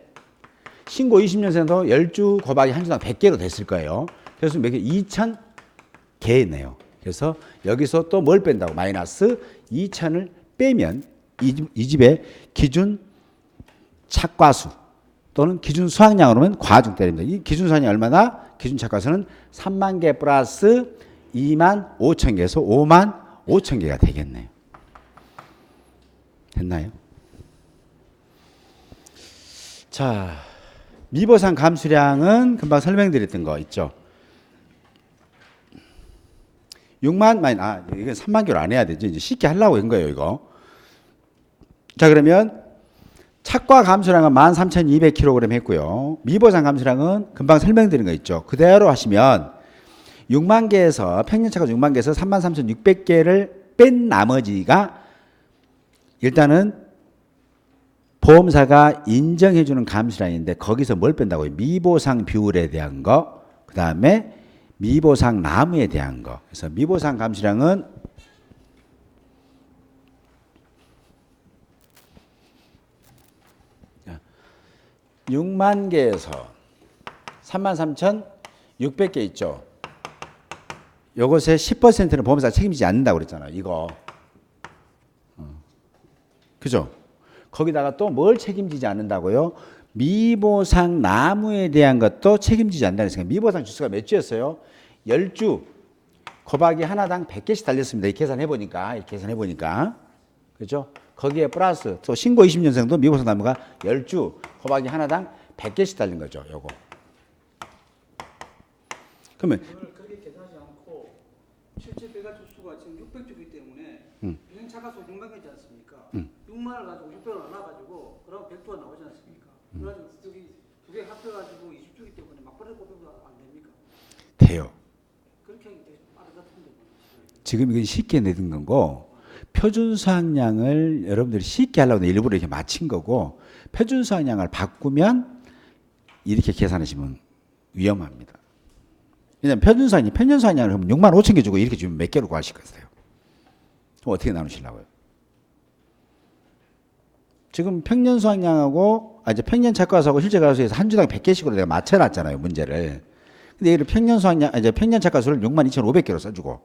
신고 20년생도 10주 곱하기 한 주당 100개로 됐을 거예요. 그래서 몇 개? 2,000개네요. 그래서 여기서 또 뭘 뺀다고? 마이너스 2,000을 빼면 이 집의 기준 착과수 또는 기준 수확량으로 하면 과중 때립니다. 이 기준 수확량이 얼마나? 기준 착과수는 3만 개 플러스 2만 5천 개에서 5만 5천 개가 되겠네요. 됐나요? 자, 미보상 감수량은 금방 설명드렸던 거 있죠. 6만 이건 3만 개로 안 해야 되죠. 이제 쉽게 하려고 한 거예요, 이거. 자, 그러면 착과 감수량은 13,200kg 했고요. 미보상 감수량은 금방 설명드린 거 있죠. 그대로 하시면 6만 개에서 평년 착과 6만 개에서 33,600개를 뺀 나머지가 일단은 보험사가 인정해주는 감수량인데 거기서 뭘 뺀다고요? 미보상 비율에 대한 거, 그 다음에 미보상 나무에 대한 거. 그래서 미보상 감수량은 6만 개에서 33,600개 있죠. 요것의 10%는 보험사가 책임지지 않는다고 그랬잖아요. 이거. 그죠? 거기다가 또 뭘 책임지지 않는다고요? 미보상 나무에 대한 것도 책임지지 않는다는 생각. 미보상 주수가 몇 주였어요? 10주 곱하기 하나당 100개씩 달렸습니다. 이 계산해보니까. 그죠? 거기에 플러스 또 신고 20년생도 미보상 나무가 10주 곱하기 하나당 100개씩 달린 거죠. 요거. 그러면 그렇게 계산하지 않고 실제 배가 주수가 지금 600주기 때문에 평년 착과수 6만 개지 않습니까? 6만을 가지고 600을 나눠가지고 그럼 100주가 나오지 않습니까? 그래가지고 두 개 합해가지고 20주기 때문에 막바로 곱해도 안 됩니까? 돼요. 그렇게 하면 되게 빠르다던데. 지금 이건 쉽게 내든 거고 표준 수확량을 여러분들이 쉽게 하려고 일부러 이렇게 맞춘 거고 표준 수확량을 바꾸면 이렇게 계산하시면 위험합니다. 왜냐하면 표준 수확량을 하면 6만 5천 개 주고 이렇게 주면 몇 개로 구하실 거예요? 그럼 어떻게 나누시려고요? 지금 평년 수확량하고 이제 평년 착과수하고 실제 과수에서 한 주당 100개씩으로 내가 맞춰놨잖아요, 문제를. 근데 얘를 평년 수확량 이제 평년 착과수를 62,500개로 써주고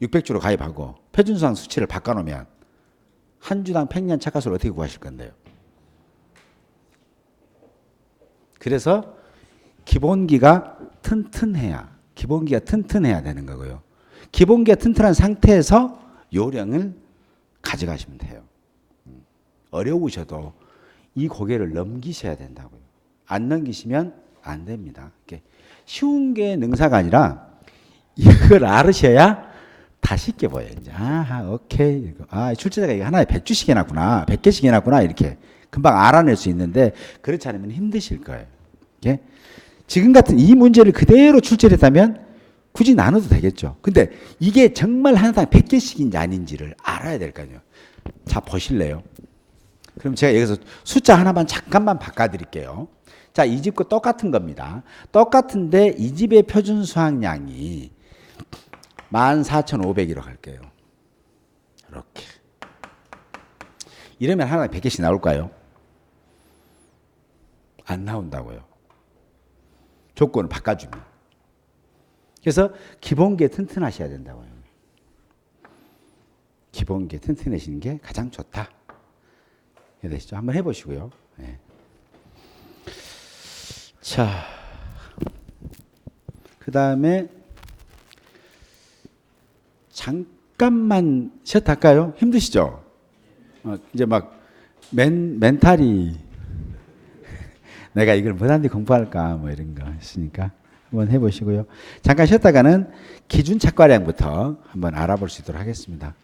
600주로 가입하고 표준 수확 수치를 바꿔놓으면 한 주당 평년 착과수를 어떻게 구하실 건데요? 그래서 기본기가 튼튼해야 되는 거고요. 기본기가 튼튼한 상태에서 요령을 가져가시면 돼요. 어려우셔도 이 고개를 넘기셔야 된다고요. 안 넘기시면 안 됩니다. 쉬운 게 능사가 아니라 이걸 알으셔야 다 쉽게 보여요. 이제 오케이. 출제자가 이게 하나에 100주씩 해놨구나. 100개씩 해놨구나. 이렇게 금방 알아낼 수 있는데 그렇지 않으면 힘드실 거예요. 지금 같은 이 문제를 그대로 출제를 했다면 굳이 나눠도 되겠죠. 근데 이게 정말 하나당 100개씩인지 아닌지를 알아야 될 거 아니에요. 자, 보실래요? 그럼 제가 여기서 숫자 하나만 잠깐만 바꿔드릴게요. 자, 이 집과 똑같은 겁니다. 똑같은데 이 집의 표준 수확량이 14,500으로 갈게요. 이렇게. 이러면 하나당 100개씩 나올까요? 안 나온다고요. 조건을 바꿔주면. 그래서 기본기에 튼튼하셔야 된다고요. 기본기에 튼튼해지는 게 가장 좋다. 되시죠? 한번 해보시고요. 네. 자, 그 다음에 잠깐만 쉬었다 할까요? 힘드시죠? 이제 막 멘탈이 내가 이걸 못한데 공부할까 뭐 이런 거 있으니까 한번 해보시고요. 잠깐 쉬었다가는 기준 착과량부터 한번 알아볼 수 있도록 하겠습니다.